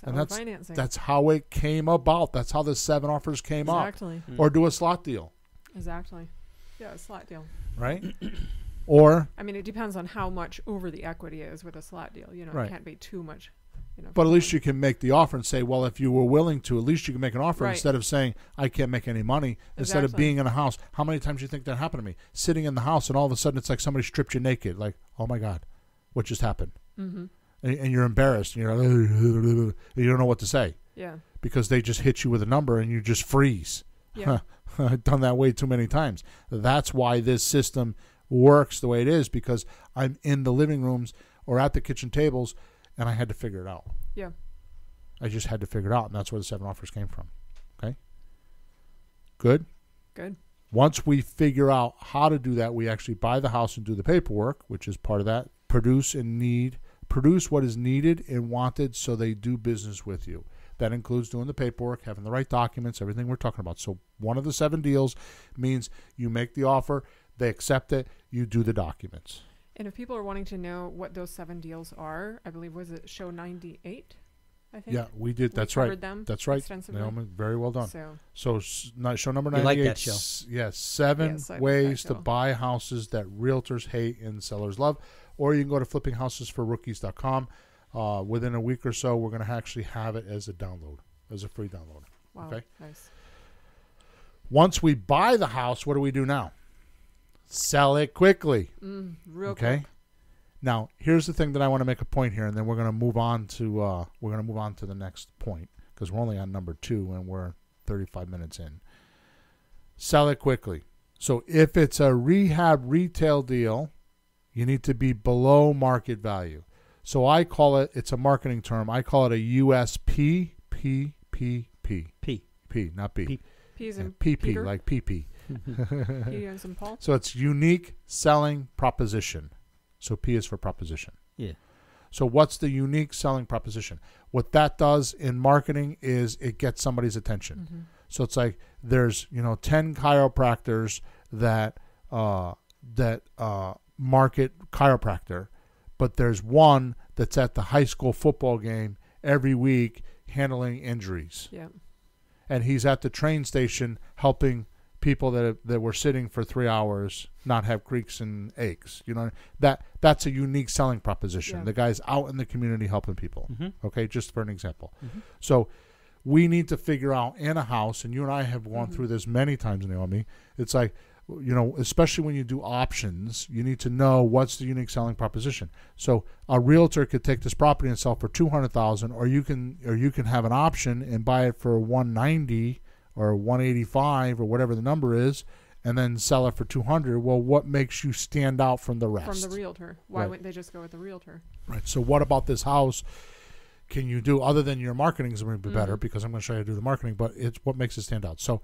And that's how it came about. That's how the 7 offers came up. Exactly. Or do a slot deal. Exactly. Yeah, a slot deal. Right? Or I mean, it depends on how much over the equity is with a slot deal. You know, Right. it can't be too much. You know, but at least you can make the offer and say, well, if you were willing to, at least you can make an offer Right. instead of saying, I can't make any money. Instead of Exactly. being in a house. How many times do you think that happened to me? Sitting in the house and all of a sudden it's like somebody stripped you naked. Like, oh my God, what just happened? Mm-hmm. And you're embarrassed. And you're like, you don't know what to say. Yeah. Because they just hit you with a number and you just freeze. Yeah. I've done that way too many times. That's why this system works the way it is, because I'm in the living rooms or at the kitchen tables and I had to figure it out. Yeah. I just had to figure it out, and that's where the 7 offers came from. Okay? Good? Good. Once we figure out how to do that, we actually buy the house and do the paperwork, which is part of that. Produce what is needed and wanted so they do business with you. That includes doing the paperwork, having the right documents, everything we're talking about. So one of the 7 deals means you make the offer, they accept it, you do the documents. And if people are wanting to know what those 7 deals are, I believe, was it show 98? I think. Yeah, we did. That's right. Them That's right. extensively. Naomi, very well done. So Show number 98. You like that show. Yes, 7 Yes, I like ways that to show. buy houses that realtors hate and sellers love. Or you can go to flippinghouses4rookies.com. Within a week or so, we're going to actually have it as a download, as a free download. wow, Okay. nice. Once we buy the house, what do we do now? Sell it quickly. Real Okay. quick. Now, here's the thing that I want to make a point here, and then we're going to move on to the next point, because we're only on number 2 and we're 35 minutes in. Sell it quickly. So if it's a rehab retail deal, you need to be below market value. So I call it's a marketing term. I call it a USP, P, not B. P. P's and PP, Peter. like PP. Peter and St. Paul. So it's unique selling proposition. So P is for proposition. Yeah. So what's the unique selling proposition? What that does in marketing is it gets somebody's attention. Mm-hmm. So it's like there's 10 chiropractors that market chiropractor, but there's one that's at the high school football game every week handling injuries, Yeah. and he's at the train station helping people that were sitting for 3 hours not have creaks and aches. That's a unique selling proposition. Yeah. The guy's out in the community helping people. Mm-hmm. Okay, just for an example. Mm-hmm. So we need to figure out in a house, and you and I have gone through this many times, Naomi. It's like, especially when you do options, you need to know what's the unique selling proposition. So a realtor could take this property and sell for $200,000, or you can have an option and buy it for $190 or $185 or whatever the number is, and then sell it for $200. Well, what makes you stand out from the rest? From the realtor. Why Right. wouldn't they just go with the realtor? Right. So what about this house can you do other than your marketing is going to be better, because I'm going to show you how to do the marketing, but it's what makes it stand out. So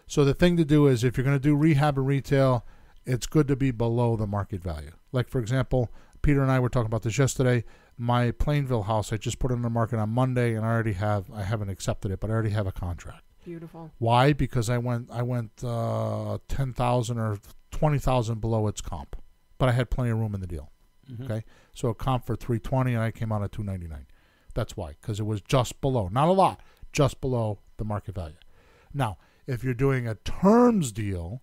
the thing to do is, if you're going to do rehab and retail, it's good to be below the market value. Like, for example, Peter and I were talking about this yesterday. My Plainville house, I just put it on the market on Monday, and I haven't accepted it, but I already have a contract. Beautiful. Why? Because I went 10,000 or 20,000 below its comp, but I had plenty of room in the deal. Mm-hmm. Okay, so a comp for 320, and I came out at 299. That's why, because it was just below, not a lot, just below the market value. Now, if you're doing a terms deal,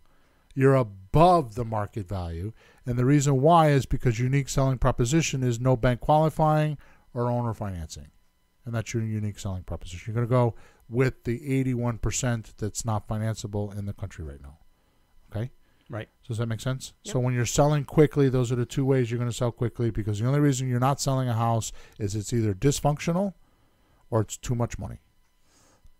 you're above the market value, and the reason why is because unique selling proposition is no bank qualifying or owner financing. And that's your unique selling proposition. You're going to go with the 81% that's not financeable in the country right now. Okay? Right. So does that make sense? Yep. So when you're selling quickly, those are the two ways you're going to sell quickly, because the only reason you're not selling a house is it's either dysfunctional or it's too much money.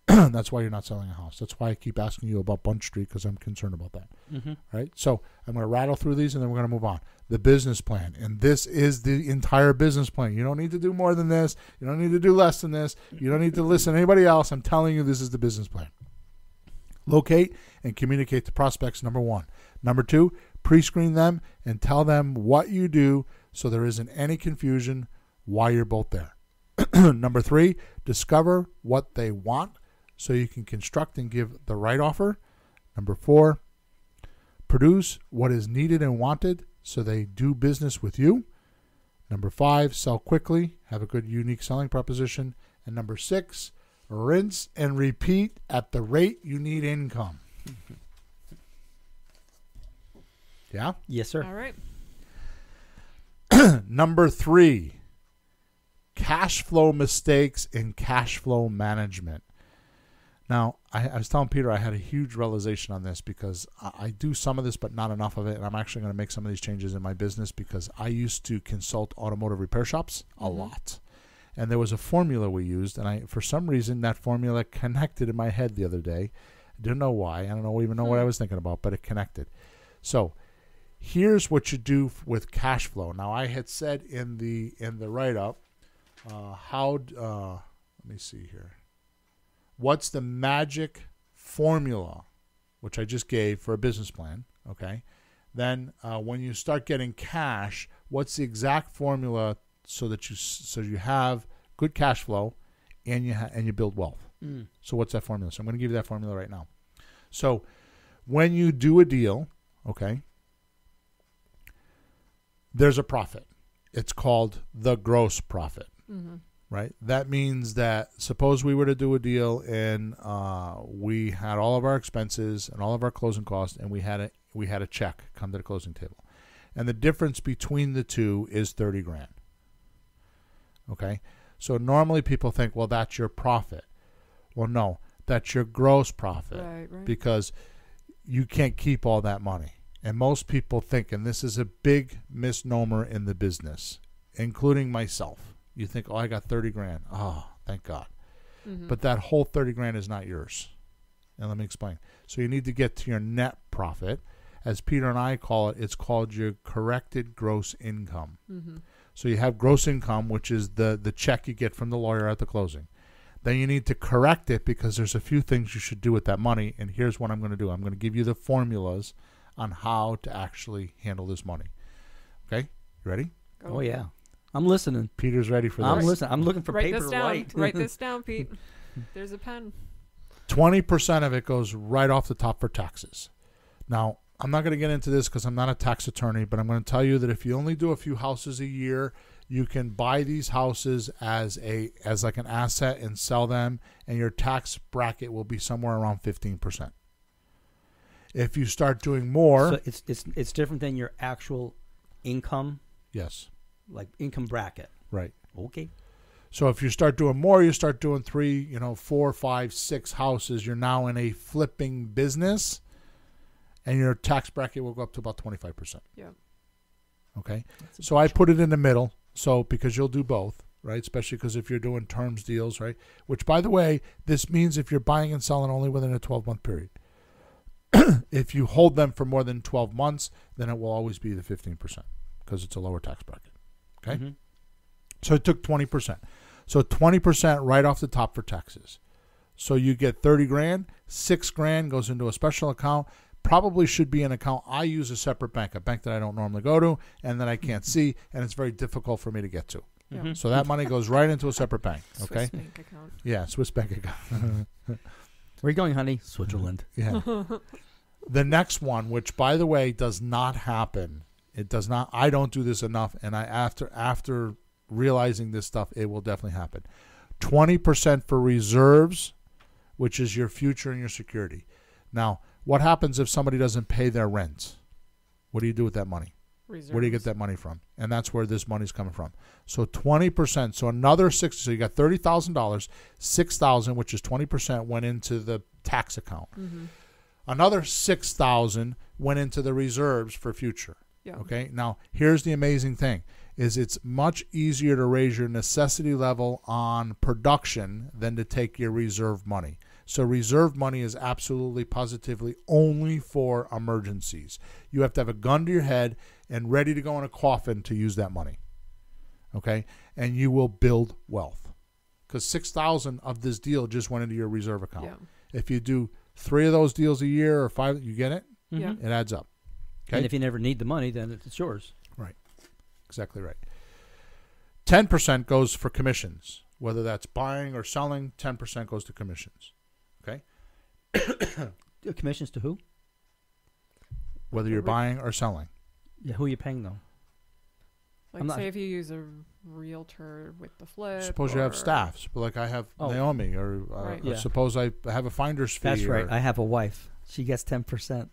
That's why you're not selling a house. That's why I keep asking you about Bunch Street, because I'm concerned about that. Mm-hmm. Right? So I'm going to rattle through these and then we're going to move on. The business plan. And this is the entire business plan. You don't need to do more than this. You don't need to do less than this. You don't need to listen to anybody else. I'm telling you, this is the business plan. Locate and communicate to prospects, number 1. Number 2, pre-screen them and tell them what you do so there isn't any confusion why you're both there. Number 3, discover what they want so you can construct and give the right offer. Number 4, produce what is needed and wanted so they do business with you. Number 5, sell quickly, have a good unique selling proposition. And number 6, rinse and repeat at the rate you need income. Yeah? Yes, sir. All right. Number 3, cash flow mistakes in cash flow management. Now, I was telling Peter I had a huge realization on this, because I do some of this but not enough of it, and I'm actually going to make some of these changes in my business, because I used to consult automotive repair shops a lot. And there was a formula we used, and for some reason that formula connected in my head the other day. I didn't know why. I don't even know what I was thinking about, but it connected. So here's what you do with cash flow. Now, I had said in the write-up, let me see here. What's the magic formula, which I just gave for a business plan, okay? Then when you start getting cash, what's the exact formula so that you have good cash flow and you build wealth? So what's that formula? So I'm going to give you that formula right now. So when you do a deal, okay, there's a profit. It's called the gross profit. Mm-hmm. Right? That means that suppose we were to do a deal and we had all of our expenses and all of our closing costs, and we had a check come to the closing table. And the difference between the two is $30,000. Okay? So normally people think, well, that's your profit. Well, no, that's your gross profit. Right. Because you can't keep all that money. And most people think, and this is a big misnomer in the business, including myself. You think, oh, I got $30,000. Oh, thank God. Mm-hmm. But that whole $30,000 is not yours. And let me explain. So you need to get to your net profit. As Peter and I call it, it's called your corrected gross income. Mm-hmm. So you have gross income, which is the check you get from the lawyer at the closing. Then you need to correct it, because there's a few things you should do with that money. And here's what I'm going to do. I'm going to give you the formulas on how to actually handle this money. Okay? You ready? Go. Oh, yeah. I'm listening. Peter's ready for this. I'm listening. I'm looking for Write paper this to down. write. Write this down, Pete. There's a pen. 20% of it goes right off the top for taxes. Now, I'm not going to get into this because I'm not a tax attorney, but I'm going to tell you that if you only do a few houses a year, you can buy these houses as like an asset and sell them, and your tax bracket will be somewhere around 15%. If you start doing more, So it's different than your actual income, yes, like income bracket. right. Okay. So if you start doing more, you start doing 3, 4, 5, 6 houses, you're now in a flipping business, and your tax bracket will go up to about 25%. Yeah. Okay? So I put it in the middle, so because you'll do both, right? Especially because if you're doing terms deals, right? Which, by the way, this means if you're buying and selling only within a 12-month period. If you hold them for more than 12 months, then it will always be the 15% because it's a lower tax bracket. Okay? Mm-hmm. So it took 20%. So 20% right off the top for taxes. So you get $30,000, $6,000 goes into a special account. Probably should be an account I use a separate bank, a bank that I don't normally go to and that I can't see, and it's very difficult for me to get to. Yeah. Mhm. So that money goes right into a separate bank. Okay? Swiss bank account. Yeah, Swiss bank account. Where are you going, honey? Switzerland. Yeah. The next one, which by the way does not happen. It does not. I don't do this enough, and after realizing this stuff, it will definitely happen. 20% for reserves, which is your future and your security. Now, what happens if somebody doesn't pay their rent? What do you do with that money? Reserves. Where do you get that money from? And that's where this money's coming from. So 20%. So another six. So you got $30,000. $6,000, which is 20%, went into the tax account. Mm-hmm. Another $6,000 went into the reserves for future. Yeah. Okay. Now here's the amazing thing: is it's much easier to raise your necessity level on production than to take your reserve money. So reserve money is absolutely positively only for emergencies. You have to have a gun to your head and ready to go in a coffin to use that money. Okay? And you will build wealth. Because $6,000 of this deal just went into your reserve account. Yeah. If you do 3 of those deals a year or 5, you get it? Yeah. It adds up. Okay? And if you never need the money, then it's yours. Right. Exactly right. 10% goes for commissions. Whether that's buying or selling, 10% goes to commissions. Okay? Commissions to who? Whether you're buying or selling. Yeah, who are you paying though? Like, I'm not- say if you use a realtor with the flip. Suppose you have or- staffs, like I have Oh. Naomi, or Right. or Yeah. suppose I have a finder's fee. That's right. Or, I have a wife. She gets 10%.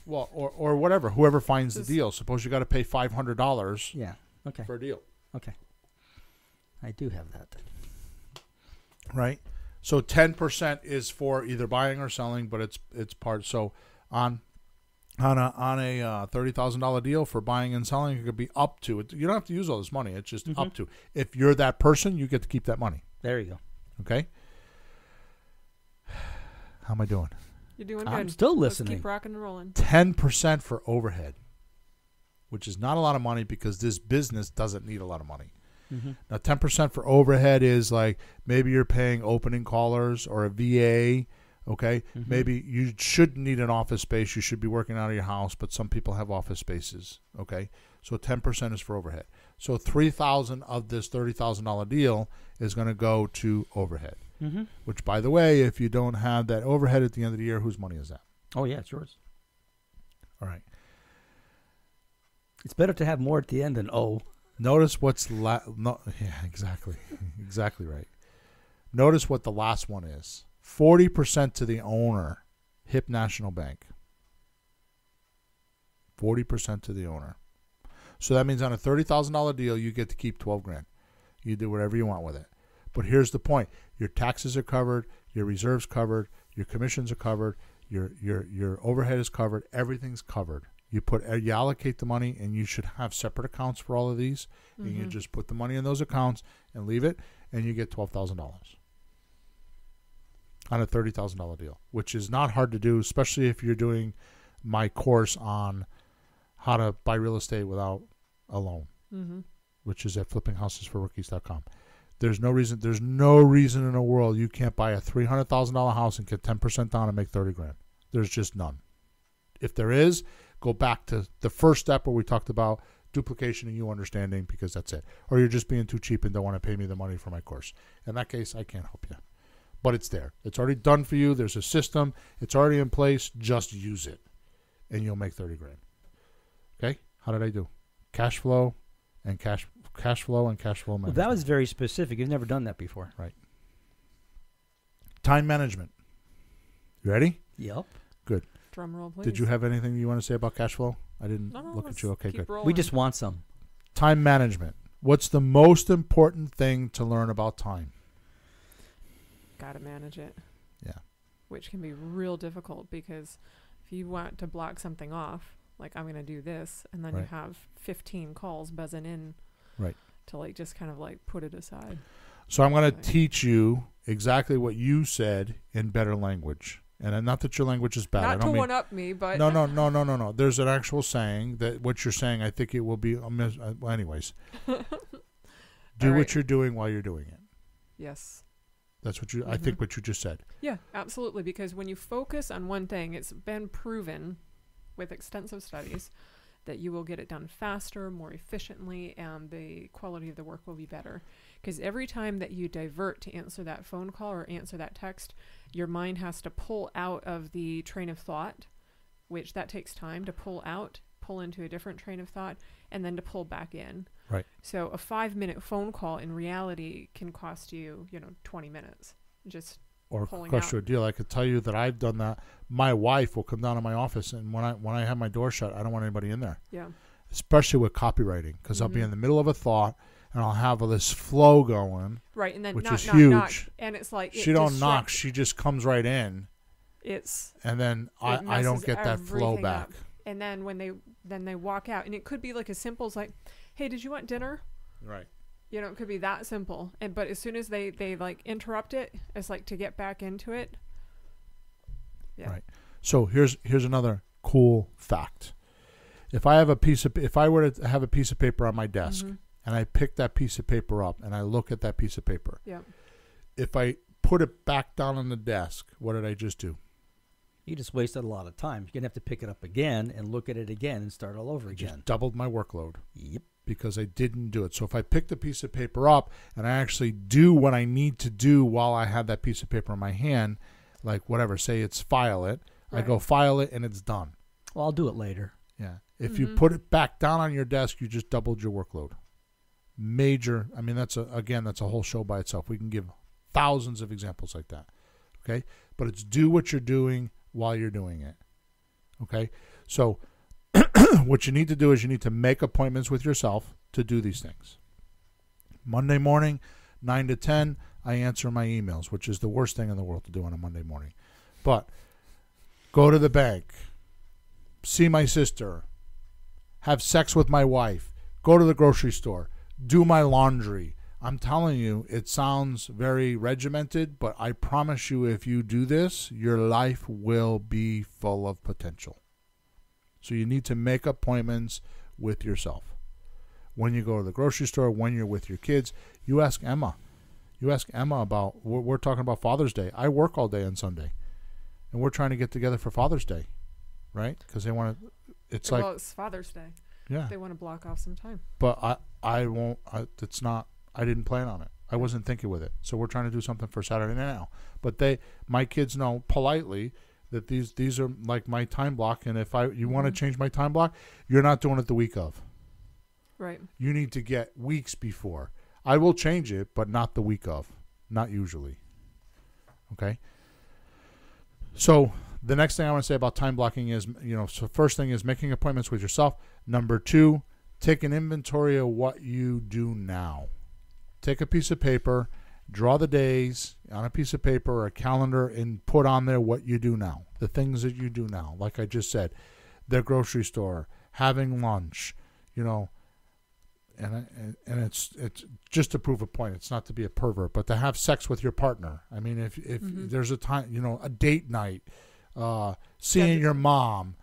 well, or whatever. Whoever finds the Just- deal. Suppose you got to pay $500 Yeah. Okay. for a deal, I do have that. right? So 10% is for either buying or selling, but it's part. So on a $30,000 deal for buying and selling, it could be up to it. You don't have to use all this money. It's just up to. If you're that person, you get to keep that money. There you go. Okay. How am I doing? You're doing I'm good. still Let's listening. keep rocking and rolling. 10% for overhead, which is not a lot of money because this business doesn't need a lot of money. Mm-hmm. Now, 10% for overhead is like maybe you're paying opening callers or a VA. Okay. Mhm. Maybe you shouldn't need an office space. You should be working out of your house, but some people have office spaces. Okay. So 10% is for overhead. So $3,000 of this $30,000 deal is going to go to overhead, Mm-hmm. which, by the way, if you don't have that overhead at the end of the year, whose money is that? Oh, yeah, it's yours. All right. It's better to have more at the end than Notice what's no, yeah, exactly. Exactly right. Notice what the last one is. 40% to the owner, Hip National Bank. 40% to the owner. So that means on a $30,000 deal, you get to keep $12,000. You do whatever you want with it. But here's the point. Your taxes are covered, your reserves covered, your commissions are covered, your overhead is covered, everything's covered. You allocate the money, and you should have separate accounts for all of these. Mm-hmm. And you just put the money in those accounts and leave it, and you get $12,000 on a $30,000 deal, which is not hard to do, especially if you're doing my course on how to buy real estate without a loan, Mm-hmm. which is at flippinghousesforrookies.com. There's no reason in the world you can't buy a $300,000 house and get 10% down and make $30,000. There's just none. If there is, go back to the first step where we talked about duplication and you understanding, because that's it. Or you're just being too cheap and don't want to pay me the money for my course. In that case, I can't help you. But it's there. It's already done for you. There's a system. It's already in place. Just use it, and you'll make $30,000. Okay? How did I do? Cash flow and cash flow management. Well, that was very specific. You've never done that before. Time management. You ready? Yep. Drum roll, please. Did you have anything you want to say about cash flow? I didn't No, look let's at you. Okay, keep good. rolling. We just want some. Time management. What's the most important thing to learn about time? gotta manage it. Yeah. Which can be real difficult because if you want to block something off, like I'm gonna do this, and then you Right. have 15 calls buzzing in. Right. To like just kind of like put it aside. So I'm going to Right. teach you exactly what you said in better language. And not that your language is bad. I Not to don't mean, one up me, but No. There's an actual saying that what you're saying, I think it will be. Well, anyways, do All what right. you're doing while you're doing it. Yes. That's what I think what you just said. Yeah, absolutely. Because when you focus on one thing, it's been proven with extensive studies that you will get it done faster, more efficiently, and the quality of the work will be better. Because every time that you divert to answer that phone call or answer that text, your mind has to pull out of the train of thought, which that takes time to pull out, pull into a different train of thought, and then to pull back in. Right. So a 5-minute phone call in reality can cost you, 20 minutes. Just Or pulling cost out. you a deal. I could tell you that I've done that. My wife will come down to my office, and when I have my door shut, I don't want anybody in there. Yeah. especially with copywriting, because I'll be in the middle of a thought and I'll have this flow going, Right, and then which knock, is knock, huge. knock, and it's like She don't knock, she just comes right in, and then I don't messes get that flow everything back. up. And then when they walk out, and it could be like as simple as like, "Hey, did you want dinner?" Right. You know, it could be that simple. But as soon as they like interrupt it, it's like to get back into it. Yeah. Right. So here's another cool fact. If I were to have a piece of paper on my desk and I pick that piece of paper up and I look at that piece of paper, Yeah. if I put it back down on the desk, what did I just do? You just wasted a lot of time. You're going to have to pick it up again and look at it again and start all over again. Just doubled my workload. Yep. Because I didn't do it. So if I pick the piece of paper up and I actually do what I need to do while I have that piece of paper in my hand, like whatever, say it's file it, I go file it and it's done. Well, I'll do it later. Yeah. If you put it back down on your desk, you just doubled your workload. Major. I mean, that's a whole show by itself. We can give thousands of examples like that. Okay. But it's do what you're doing while you're doing it. Okay. So what you need to do is you need to make appointments with yourself to do these things. Monday morning, 9 to 10, I answer my emails, which is the worst thing in the world to do on a Monday morning. But go to the bank, see my sister, have sex with my wife, go to the grocery store, do my laundry. I'm telling you, it sounds very regimented, but I promise you if you do this, your life will be full of potential. So you need to make appointments with yourself. When you go to the grocery store, when you're with your kids, you ask Emma. You ask Emma about, we're talking about Father's Day. I work all day on Sunday. And we're trying to get together for Father's Day, right? Because they want to, it's Well, like, it's Father's Day. yeah. They want to block off some time. But I won't, it's not, I didn't plan on it. I wasn't thinking with it. So we're trying to do something for Saturday now. But my kids know politely that these are like my time block, and if you want to change my time block, you're not doing it the week of. Right. You need to get weeks before. I will change it, but not the week of. Not usually. Okay? So the next thing I want to say about time blocking is, so first thing is making appointments with yourself. Number 2, take an inventory of what you do now. Take a piece of paper, draw the days on a piece of paper or a calendar, and put on there what you do now. The things that you do now. Like I just said, the grocery store, having lunch, and it's just to prove a point. It's not to be a pervert, but to have sex with your partner. I mean, if there's a time, a date night, seeing your mom,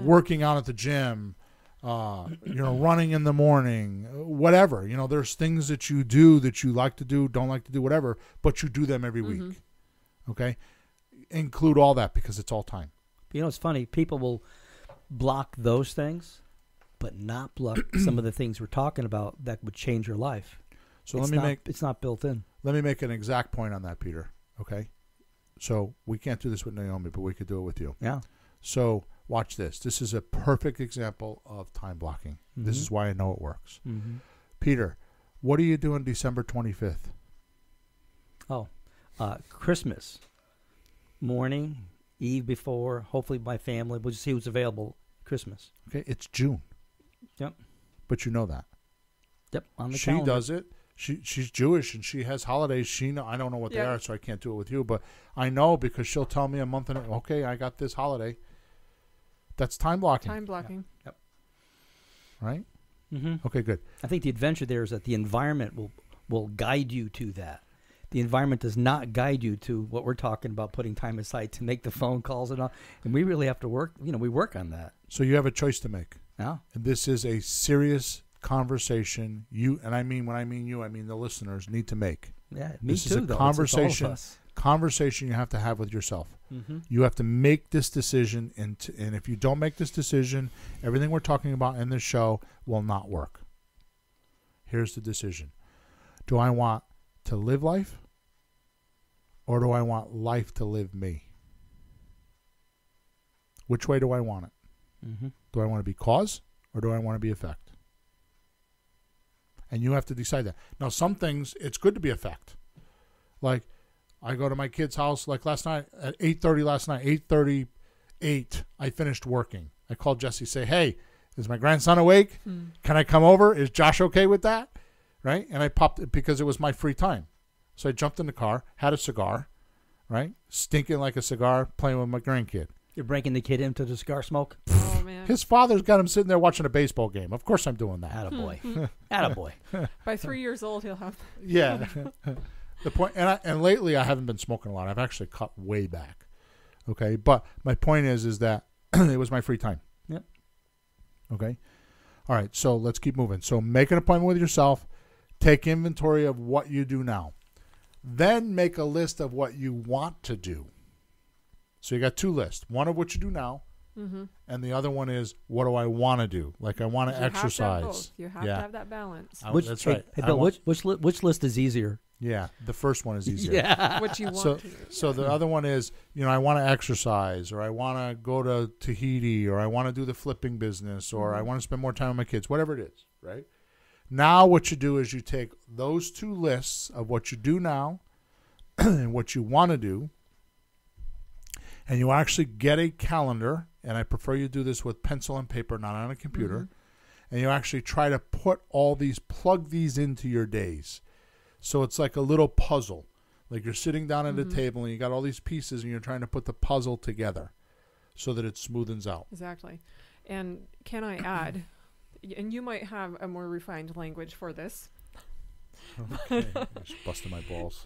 working out at the gym, running in the morning, whatever. There's things that you do that you like to do, don't like to do, whatever, but you do them every week. Okay? Include all that because it's all time. It's funny. People will block those things, but not block some of the things we're talking about that would change your life. So it's not built in. Let me make an exact point on that, Peter. Okay? So we can't do this with Naomi, but we could do it with you. Yeah. So watch this. This is a perfect example of time blocking. This is why I know it works. Peter, what are you doing December 25th? Oh, Christmas morning, eve before, hopefully my family. We'll just see who's available Christmas. Okay, it's June. Yep. But you know that. Yep, on the she calendar. Does it. She's Jewish and she has holidays. I don't know what they are, so I can't do it with you. But I know because she'll tell me a month and okay, I got this holiday. That's time blocking. Time blocking. Yep. Right? Mm-hmm. Okay, good. I think the adventure there is that the environment will guide you to that. The environment does not guide you to what we're talking about, putting time aside to make the phone calls and all. And we really have to work. We work on that. So you have a choice to make. Yeah. And this is a serious conversation. When I mean you, I mean the listeners need to make. Yeah, me this too. This is a though. conversation. It's all of us. Conversation you have to have with yourself. You have to make this decision, and if you don't make this decision, everything we're talking about in this show will not work. Here's the decision. Do I want to live life, or do I want life to live me? Which way do I want it? Do I want to be cause, or do I want to be effect? And you have to decide that. Now, some things, it's good to be effect. Like, I go to my kid's house, like last night, at 8:30 last night, 8:38, I finished working. I called Jesse, say, hey, Is my grandson awake? Can I come over? Is Josh okay with that? Right? And I popped it because it was my free time. So I jumped in the car, had a cigar, right? Stinking like a cigar, playing with my grandkid. You're breaking the kid into the cigar smoke? Oh, man. His father's got him sitting there watching a baseball game. Of course I'm doing that. Attaboy. Attaboy. By 3 years old, he'll have. Yeah. The point, and lately I haven't been smoking a lot. I've actually cut way back. Okay, but my point is that it was my free time. Yep. Okay. All right. So let's keep moving. So make an appointment with yourself. Take inventory of what you do now. Then make a list of what you want to do. So you got two lists. One of what you do now, and the other one is what do I want to do? Like I want to exercise. You have to have that balance. That's right. Hey, Bill, which list is easier? Yeah, the first one is easier. Yeah. What you want So, to do. so the other one is, I want to exercise, or I want to go to Tahiti, or I want to do the flipping business, or I want to spend more time with my kids, whatever it is, right? Now what you do is you take those two lists of what you do now and what you want to do, and you actually get a calendar, and I prefer you do this with pencil and paper, not on a computer, and you actually try to plug these into your days. So it's like a little puzzle. Like you're sitting down at a table and you got all these pieces and you're trying to put the puzzle together so that it smoothens out. Exactly. And can I add, and you might have a more refined language for this. Okay. Just busting my balls.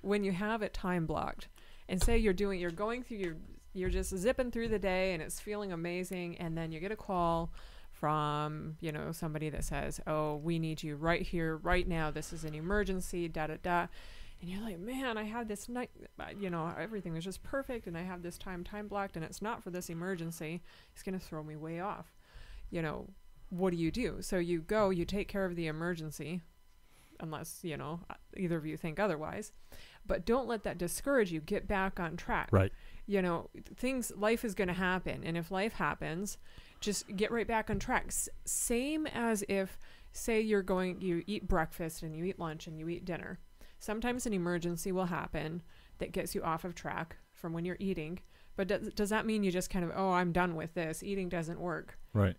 When you have it time blocked, and say you're going through you're just zipping through the day and it's feeling amazing, and then you get a call from, somebody that says, oh, we need you right here, right now. This is an emergency, da-da-da. And you're like, man, I had this night, everything was just perfect, and I have this time blocked, and it's not for this emergency. It's going to throw me way off. What do you do? So you go, you take care of the emergency, unless, either of you think otherwise. But don't let that discourage you. Get back on track. Right. Life is going to happen. And if life happens, just get right back on track. Same as if, say you eat breakfast and you eat lunch and you eat dinner. Sometimes an emergency will happen that gets you off of track from when you're eating. But does that mean you just kind of, oh, I'm done with this. Eating doesn't work. Right.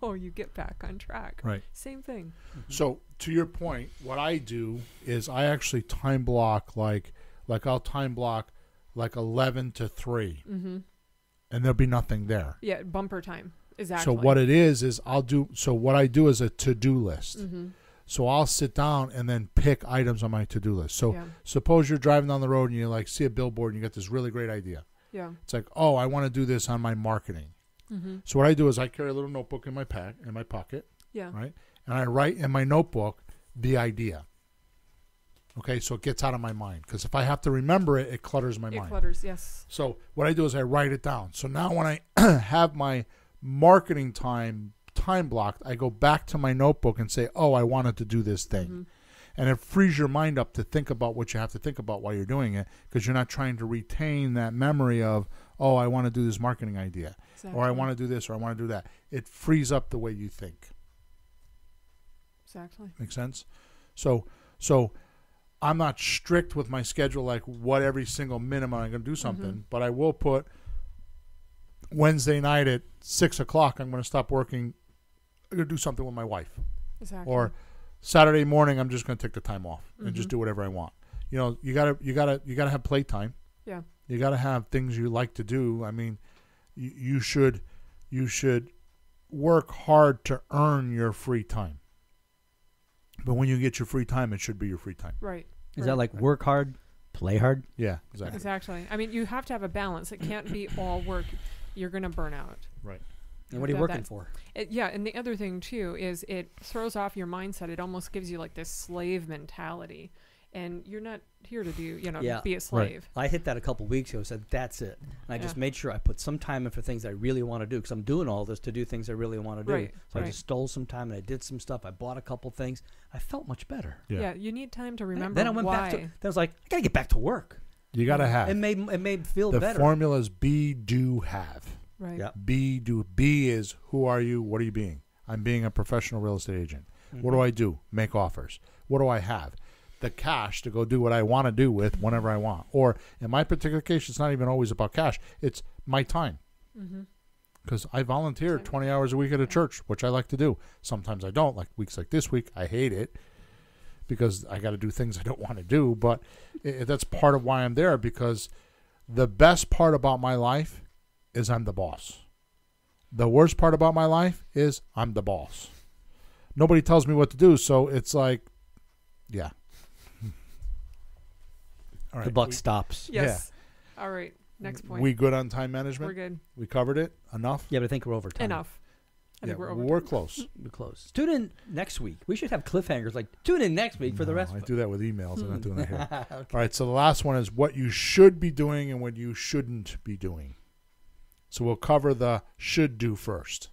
No, you get back on track. Right. Same thing. So to your point, what I do is I actually time block like I'll time block like 11 to 3. Mm-hmm. And there'll be nothing there. Yeah, bumper time. Exactly. So what it is what I do is a to-do list. Mm-hmm. So I'll sit down and then pick items on my to-do list. So suppose you're driving down the road and you see a billboard and you get this really great idea. Yeah. It's like, oh, I want to do this on my marketing. Mm-hmm. So what I do is I carry a little notebook in my pocket. Yeah. Right. And I write in my notebook the idea. Okay, so it gets out of my mind, because if I have to remember it, it clutters my mind. It clutters, yes. So what I do is I write it down. So now when I have my marketing time blocked, I go back to my notebook and say, oh, I wanted to do this thing. Mm-hmm. And it frees your mind up to think about what you have to think about while you're doing it, because you're not trying to retain that memory of, oh, I want to do this marketing idea, or I want to do this, or I want to do that. It frees up the way you think. Exactly. Make sense? So I'm not strict with my schedule, like what every single minute I'm going to do something, but I will put Wednesday night at 6 o'clock, I'm going to stop working. I'm going to do something with my wife. Exactly. Or Saturday morning, I'm just going to take the time off and just do whatever I want. You gotta have playtime. Yeah. You gotta have things you like to do. I mean, you should work hard to earn your free time. But when you get your free time, it should be your free time. Right. Is that like work hard, play hard? Yeah, exactly. Exactly. I mean, you have to have a balance. It can't be all work. You're going to burn out. Right. And what are you working for? And the other thing, too, is it throws off your mindset. It almost gives you like this slave mentality. And you're not here to do, be a slave. Right. I hit that a couple weeks ago, said that's it. And I just made sure I put some time in for things I really want to do, because I'm doing all this to do things I really want to do. Right. So I just stole some time and I did some stuff. I bought a couple things. I felt much better. Yeah, you need time to remember Then I went back to, then I was like, I got to get back to work. You got to have. It made me feel the better. The formula is be, do, have. Right. Yep. Be, do. Be is who are you? What are you being? I'm being a professional real estate agent. What do I do? Make offers. What do I have? The cash to go do what I want to do with whenever I want. Or in my particular case, it's not even always about cash. It's my time. because I volunteer 20 hours a week at a church, which I like to do. Sometimes I don't. Like weeks like this week, I hate it because I got to do things I don't want to do. But that's part of why I'm there, because the best part about my life is I'm the boss. The worst part about my life is I'm the boss. Nobody tells me what to do, so it's like, yeah. All right. The buck stops. Yes. All right. Next point. We good on time management? We're good. We covered it? Enough? Yeah, but I think we're over time. Enough. I think we're over. We're close. We're close. Tune in next week. We should have cliffhangers like tune in next week for the rest I of do that with emails. I'm not doing that here. Okay. All right, so the last one is what you should be doing and what you shouldn't be doing. So we'll cover the should do first.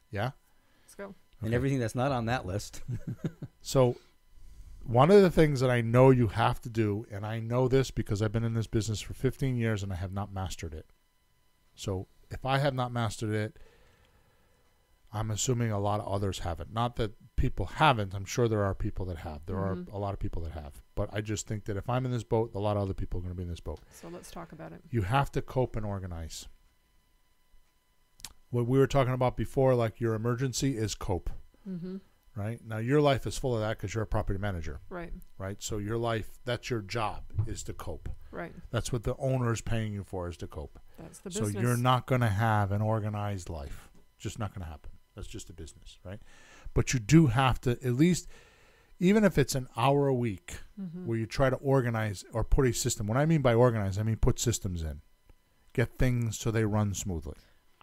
Yeah? Let's go. And everything that's not on that list. So one of the things that I know you have to do, and I know this because I've been in this business for 15 years and I have not mastered it. So if I have not mastered it, I'm assuming a lot of others haven't. Not that people haven't. I'm sure there are people that have. There are a lot of people that have. But I just think that if I'm in this boat, a lot of other people are going to be in this boat. So let's talk about it. You have to cope and organize. What we were talking about before, like your emergency is cope. Mm-hmm. Right? Now, your life is full of that because you're a property manager. Right. Right? So your life, that's your job, is to cope. Right. That's what the owner is paying you for, is to cope. That's the So business. you're not going to have an organized life. Just not going to happen. That's just a business, right? But you do have to, at least, even if it's an hour a week, where you try to organize or put a system. What I mean by organize, I mean put systems in. Get things so they run smoothly.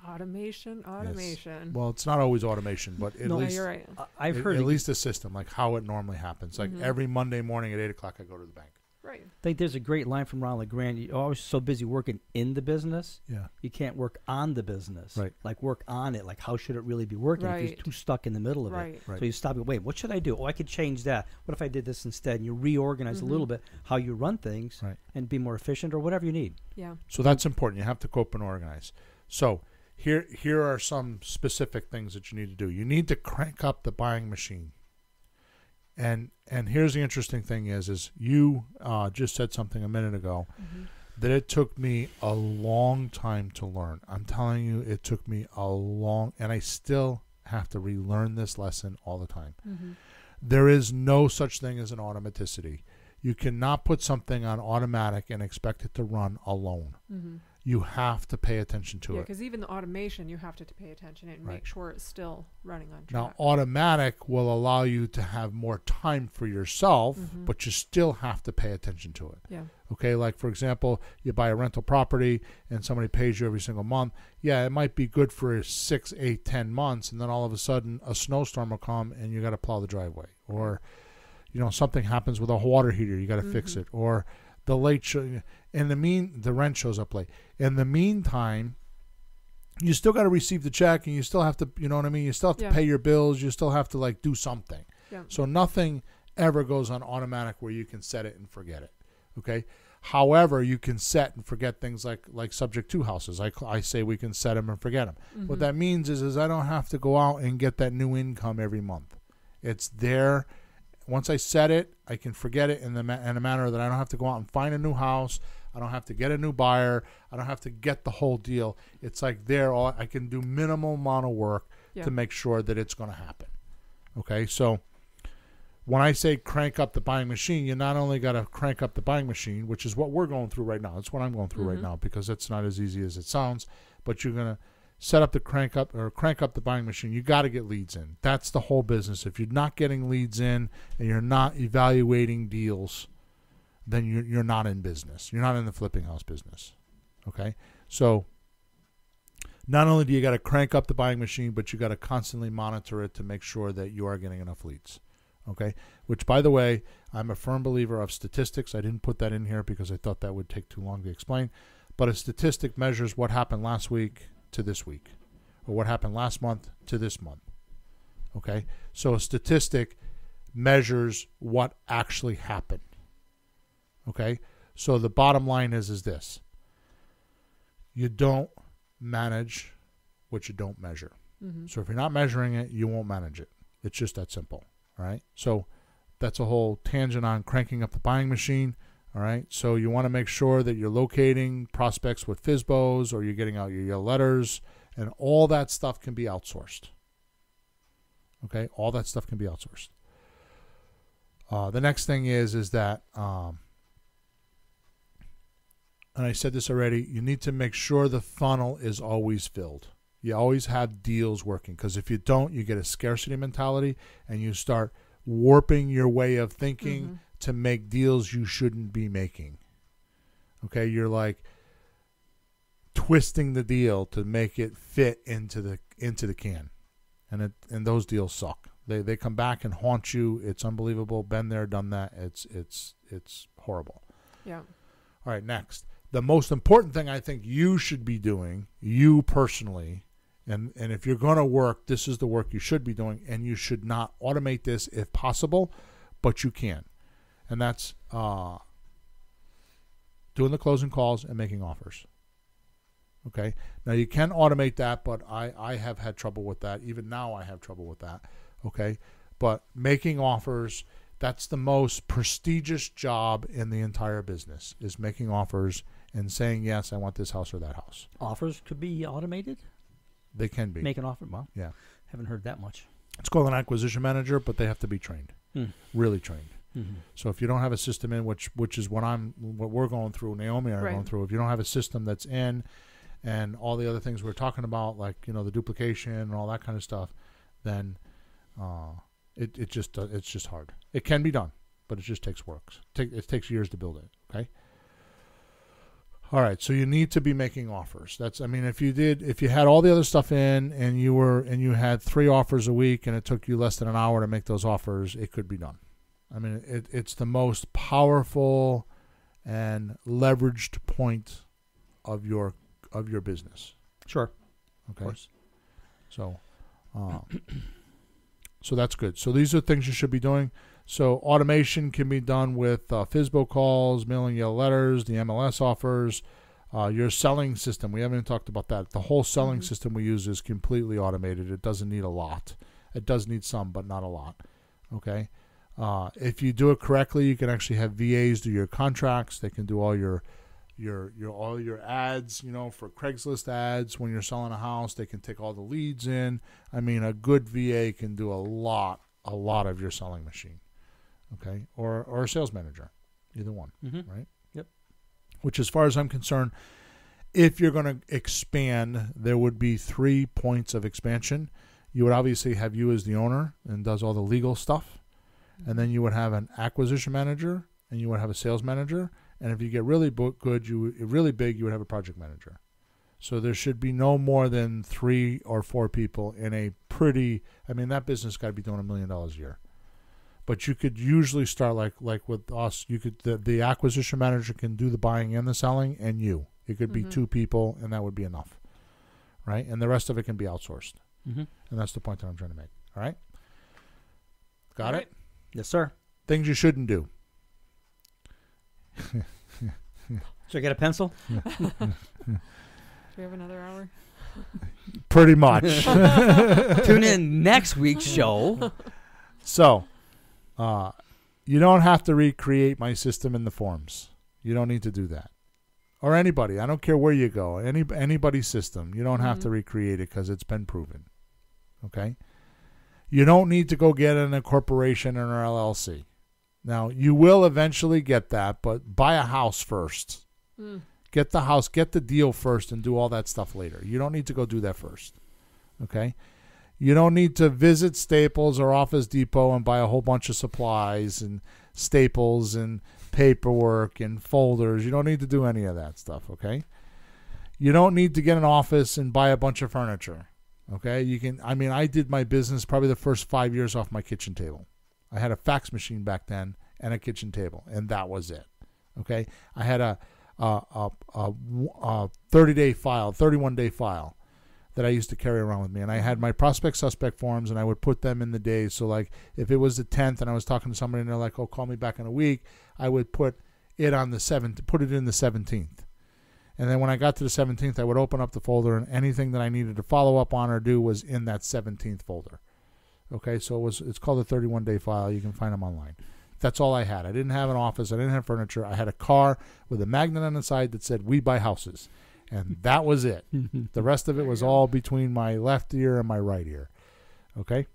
Automation. Yes. Well, it's not always automation, but at least you're right. I've at, heard at least a system, like how it normally happens. Like every Monday morning at 8 o'clock, I go to the bank. Right. I think there's a great line from Ron LeGrand. You're always so busy working in the business, Yeah. you can't work on the business. Right. Like work on it. Like how should it really be working if Right. you're too stuck in the middle of Right. it. Right. So you stop and wait, what should I do? Oh, I could change that. What if I did this instead? And you reorganize a little bit how you run things Right. and be more efficient or whatever you need. Yeah. So that's important. You have to cope and organize. So here are some specific things that you need to do. You need to crank up the buying machine. And here's the interesting thing is you just said something a minute ago that it took me a long time to learn. I'm telling you, it took me and I still have to relearn this lesson all the time. There is no such thing as an automaticity. You cannot put something on automatic and expect it to run alone. You have to pay attention to Yeah, it. because even the automation, you have to pay attention and Right. make sure it's still running on Now, track. automatic will allow you to have more time for yourself, but you still have to pay attention to it. Yeah. Okay, like for example, you buy a rental property and somebody pays you every single month. Yeah, it might be good for 6, 8, 10 months, and then all of a sudden a snowstorm will come and you got to plow the driveway, or something happens with a water heater, you got to fix it, or the late show. The rent shows up late. In the meantime, you still got to receive the check, and you still have to, you know what I mean? You still have to pay your bills. You still have to do something. Yeah. So nothing ever goes on automatic where you can set it and forget it. Okay. However, you can set and forget things like subject to houses. I say we can set them and forget them. What that means is I don't have to go out and get that new income every month. It's there. Once I set it, I can forget it in a manner that I don't have to go out and find a new house. I don't have to get a new buyer. I don't have to get the whole deal. It's like there. I can do minimal amount of work to make sure that it's going to happen. Okay, so when I say crank up the buying machine, you not only got to crank up the buying machine, which is what we're going through right now. That's what I'm going through right now, because it's not as easy as it sounds. But you're going to set up the crank up the buying machine. You got to get leads in. That's the whole business. If you're not getting leads in and you're not evaluating deals, then you're not in business. You're not in the flipping house business. Okay? So not only do you got to crank up the buying machine, but you got to constantly monitor it to make sure that you are getting enough leads. Okay? Which, by the way, I'm a firm believer of statistics. I didn't put that in here because I thought that would take too long to explain. But a statistic measures what happened last week to this week, or what happened last month to this month. Okay? So a statistic measures what actually happened. Okay? So the bottom line is this. You don't manage what you don't measure. So if you're not measuring it, you won't manage it. It's just that simple. All right? So that's a whole tangent on cranking up the buying machine. All right? So you want to make sure that you're locating prospects with FSBOs, or you're getting out your yellow letters, And all that stuff can be outsourced. Okay? All that stuff can be outsourced. The next thing is that, and I said this already, you need to make sure the funnel is always filled. You always have deals working, because if you don't, you get a scarcity mentality and you start warping your way of thinking to make deals you shouldn't be making. Okay? You're like twisting the deal to make it fit into the can. And those deals suck. They come back and haunt you. It's unbelievable. Been there, done that. It's horrible. Yeah. All right, next. The most important thing I think you should be doing, you personally, and if you're going to work, this is the work you should be doing, and you should not automate this if possible, but you can. And that's doing the closing calls and making offers. Okay? Now, you can automate that, but I have had trouble with that. Even now, I have trouble with that. Okay? But making offers, that's the most prestigious job in the entire business, is making offers and saying, yes, I want this house or that house. Offers could be automated? They can be. Make an offer? Well, yeah. Haven't heard that much. It's called an acquisition manager, but they have to be trained. Really trained. Mm-hmm. So if you don't have a system in, which is what we're going through, Naomi and I are going through, if you don't have a system that's in, and all the other things we're talking about, like, the duplication and all that kind of stuff, then it's just hard. It can be done, but it just takes work. It takes years to build it. Okay. All right. So you need to be making offers. If you had all the other stuff in and you had 3 offers a week and it took you less than an hour to make those offers, it could be done. It's the most powerful and leveraged point of your business. Sure. Okay. Of course. So, so that's good. So these are things you should be doing. So automation can be done with FSBO calls, mailing yellow letters, the MLS offers, your selling system. We haven't even talked about that. The whole selling system we use is completely automated. It doesn't need a lot. It does need some, but not a lot. Okay. If you do it correctly, you can actually have VAs do your contracts. They can do all your ads, for Craigslist ads. When you're selling a house, they can take all the leads in. A good VA can do a lot of your selling machine. Okay. Or a sales manager, either one. Right. Yep. Which, as far as I'm concerned, if you're going to expand, there would be 3 points of expansion. You would obviously have you as the owner and does all the legal stuff. And then you would have an acquisition manager and you would have a sales manager. And if you get really really big, you would have a project manager. So there should be no more than 3 or 4 people in a pretty, that business got to be doing $1 million a year. But you could usually start like with us, the acquisition manager can do the buying and the selling, and you. It could be 2 people, and that would be enough. Right? And the rest of it can be outsourced. And that's the point that I'm trying to make. All right? Got it? Yes, sir. Things you shouldn't do. Should I get a pencil? Do we have another hour? Pretty much. Tune in next week's show. So, you don't have to recreate my system in the forms. You don't need to do that. Or anybody. I don't care where you go. Anybody's system. You don't have to recreate it because it's been proven. Okay? You don't need to go get a corporation or an LLC. Now, you will eventually get that, but buy a house first. Get the house, get the deal first, and do all that stuff later. You don't need to go do that first. Okay? You don't need to visit Staples or Office Depot and buy a whole bunch of supplies and staples and paperwork and folders. You don't need to do any of that stuff, okay? You don't need to get an office and buy a bunch of furniture, okay? I did my business probably the first 5 years off my kitchen table. I had a fax machine back then and a kitchen table, and that was it, okay? I had a 30-day file, 31-day file that I used to carry around with me. And I had my prospect suspect forms, and I would put them in the days. So, like, if it was the 10th and I was talking to somebody and they're like, oh, call me back in a week, I would put it on the 7th, put it in the 17th. And then when I got to the 17th, I would open up the folder, and anything that I needed to follow up on or do was in that 17th folder. Okay, so it's called a 31-day file. You can find them online. That's all I had. I didn't have an office. I didn't have furniture. I had a car with a magnet on the side that said, "We buy houses." And that was it. The rest of it There you was go. all between my left ear and my right ear. Okay?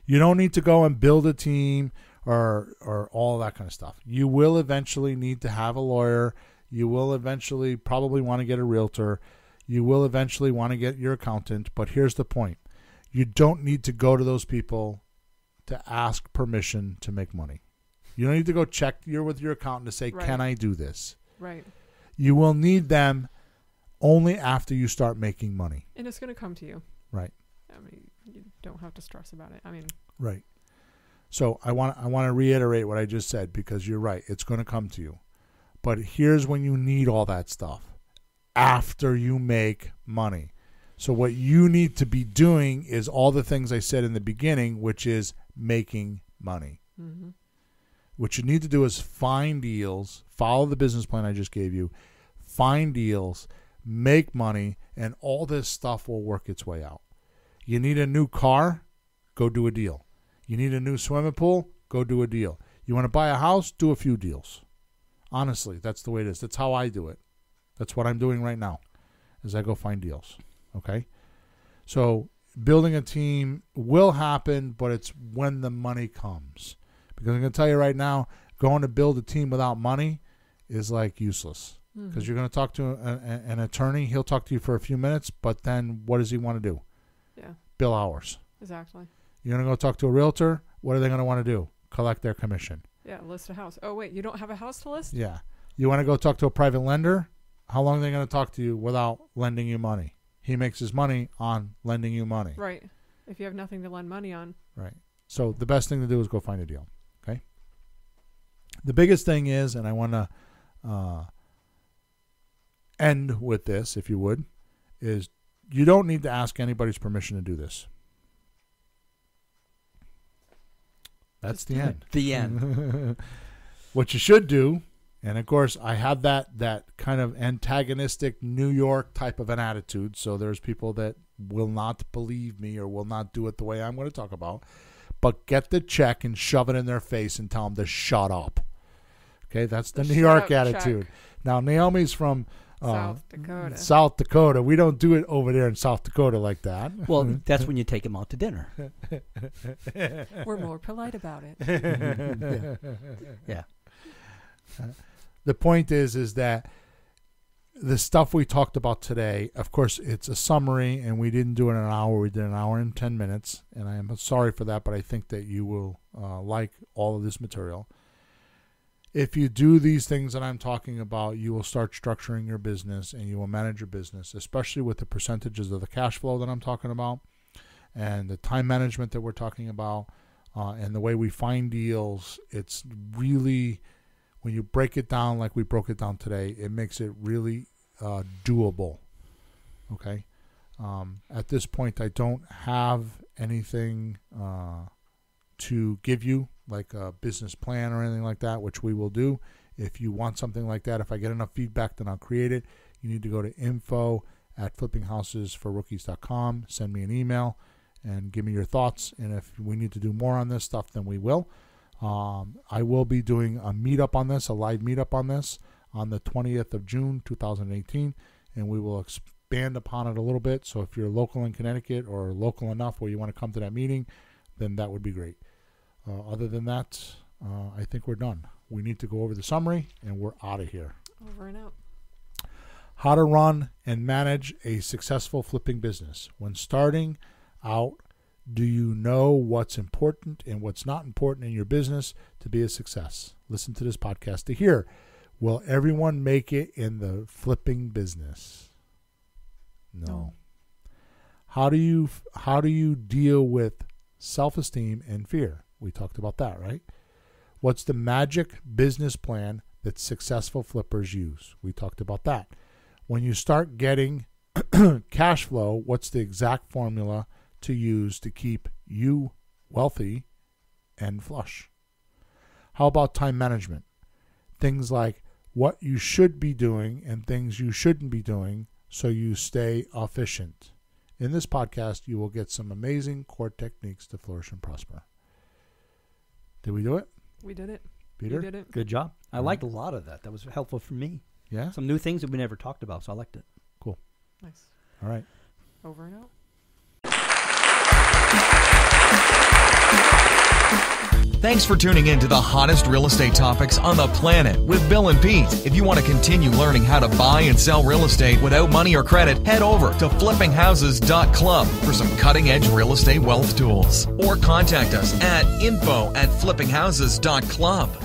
You don't need to go and build a team or all that kind of stuff. You will eventually need to have a lawyer. You will eventually probably want to get a realtor. You will eventually want to get your accountant. But here's the point. You don't need to go to those people to ask permission to make money. You don't need to go check with your accountant to say, Right. can I do this? Right. You will need them only after you start making money. And it's going to come to you. Right. I mean, you don't have to stress about it. I mean, Right. So I want to reiterate what I just said because you're right. It's going to come to you. But here's when you need all that stuff. After you make money. So what you need to be doing is all the things I said in the beginning, which is making money. mm-hmm. What you need to do is find deals, follow the business plan I just gave you, find deals, make money, and all this stuff will work its way out. You need a new car? Go do a deal. You need a new swimming pool? Go do a deal. You want to buy a house? Do a few deals. Honestly, that's the way it is. That's how I do it. That's what I'm doing right now, is I go find deals. Okay? So building a team will happen, but it's when the money comes. Because I'm going to tell you right now, going to build a team without money is like useless. Because you're going to talk to an attorney. He'll talk to you for a few minutes, but then what does he want to do? Yeah, Bill hours. exactly. You're going to go talk to a realtor. What are they going to want to do? Collect their commission. Yeah, list a house. Oh, wait, you don't have a house to list? Yeah. You want to go talk to a private lender? How long are they going to talk to you without lending you money? He makes his money on lending you money. Right. If you have nothing to lend money on. Right. So the best thing to do is go find a deal. Okay. The biggest thing is, and I want to end with this, if you would, is you don't need to ask anybody's permission to do this. That's the end. The end. What you should do, and of course I have that kind of antagonistic New York type of an attitude, so there's people that will not believe me or will not do it the way I'm going to talk about, but get the check and shove it in their face and tell them to shut up. Okay, that's the New shut York up attitude. check. Now, Naomi's from South Dakota. South Dakota. We don't do it over there in South Dakota like that. Well, that's when you take them out to dinner. We're more polite about it. Yeah. The point is that the stuff we talked about today, of course, it's a summary, and we didn't do it in an hour. We did an hour and 10 minutes, and I am sorry for that, but I think that you will like all of this material. If you do these things that I'm talking about, you will start structuring your business, and you will manage your business, especially with the percentages of the cash flow that I'm talking about and the time management that we're talking about and the way we find deals. It's really, when you break it down like we broke it down today, it makes it really doable. Okay? At this point, I don't have anything to give you, like a business plan or anything like that, which we will do. If you want something like that, if I get enough feedback, then I'll create it. You need to go to info@flippinghousesforrookies.com, send me an email, and give me your thoughts. And if we need to do more on this stuff, then we will. I will be doing a meetup on this, a live meetup on this, on the 20th of June, 2018, and we will expand upon it a little bit. So if you're local in Connecticut or local enough where you want to come to that meeting, then that would be great. Other than that, I think we're done. We need to go over the summary, and we're out of here. Over and out. How to run and manage a successful flipping business. When starting out, do you know what's important and what's not important in your business to be a success? Listen to this podcast to hear. Will everyone make it in the flipping business? No. How do you deal with self-esteem and fear? We talked about that, right? What's the magic business plan that successful flippers use? We talked about that. When you start getting cash flow, what's the exact formula to use to keep you wealthy and flush? How about time management? Things like what you should be doing and things you shouldn't be doing so you stay efficient. In this podcast, you will get some amazing core techniques to flourish and prosper. Did we do it? We did it. Peter? You did it. Good job. I liked a lot of that. That was helpful for me. Yeah. Some new things that we never talked about, so I liked it. Nice. All right. Over and out. Thanks for tuning in to the hottest real estate topics on the planet with Bill and Pete. If you want to continue learning how to buy and sell real estate without money or credit, head over to flippinghouses.club for some cutting-edge real estate wealth tools. Or contact us at info@flippinghouses.club.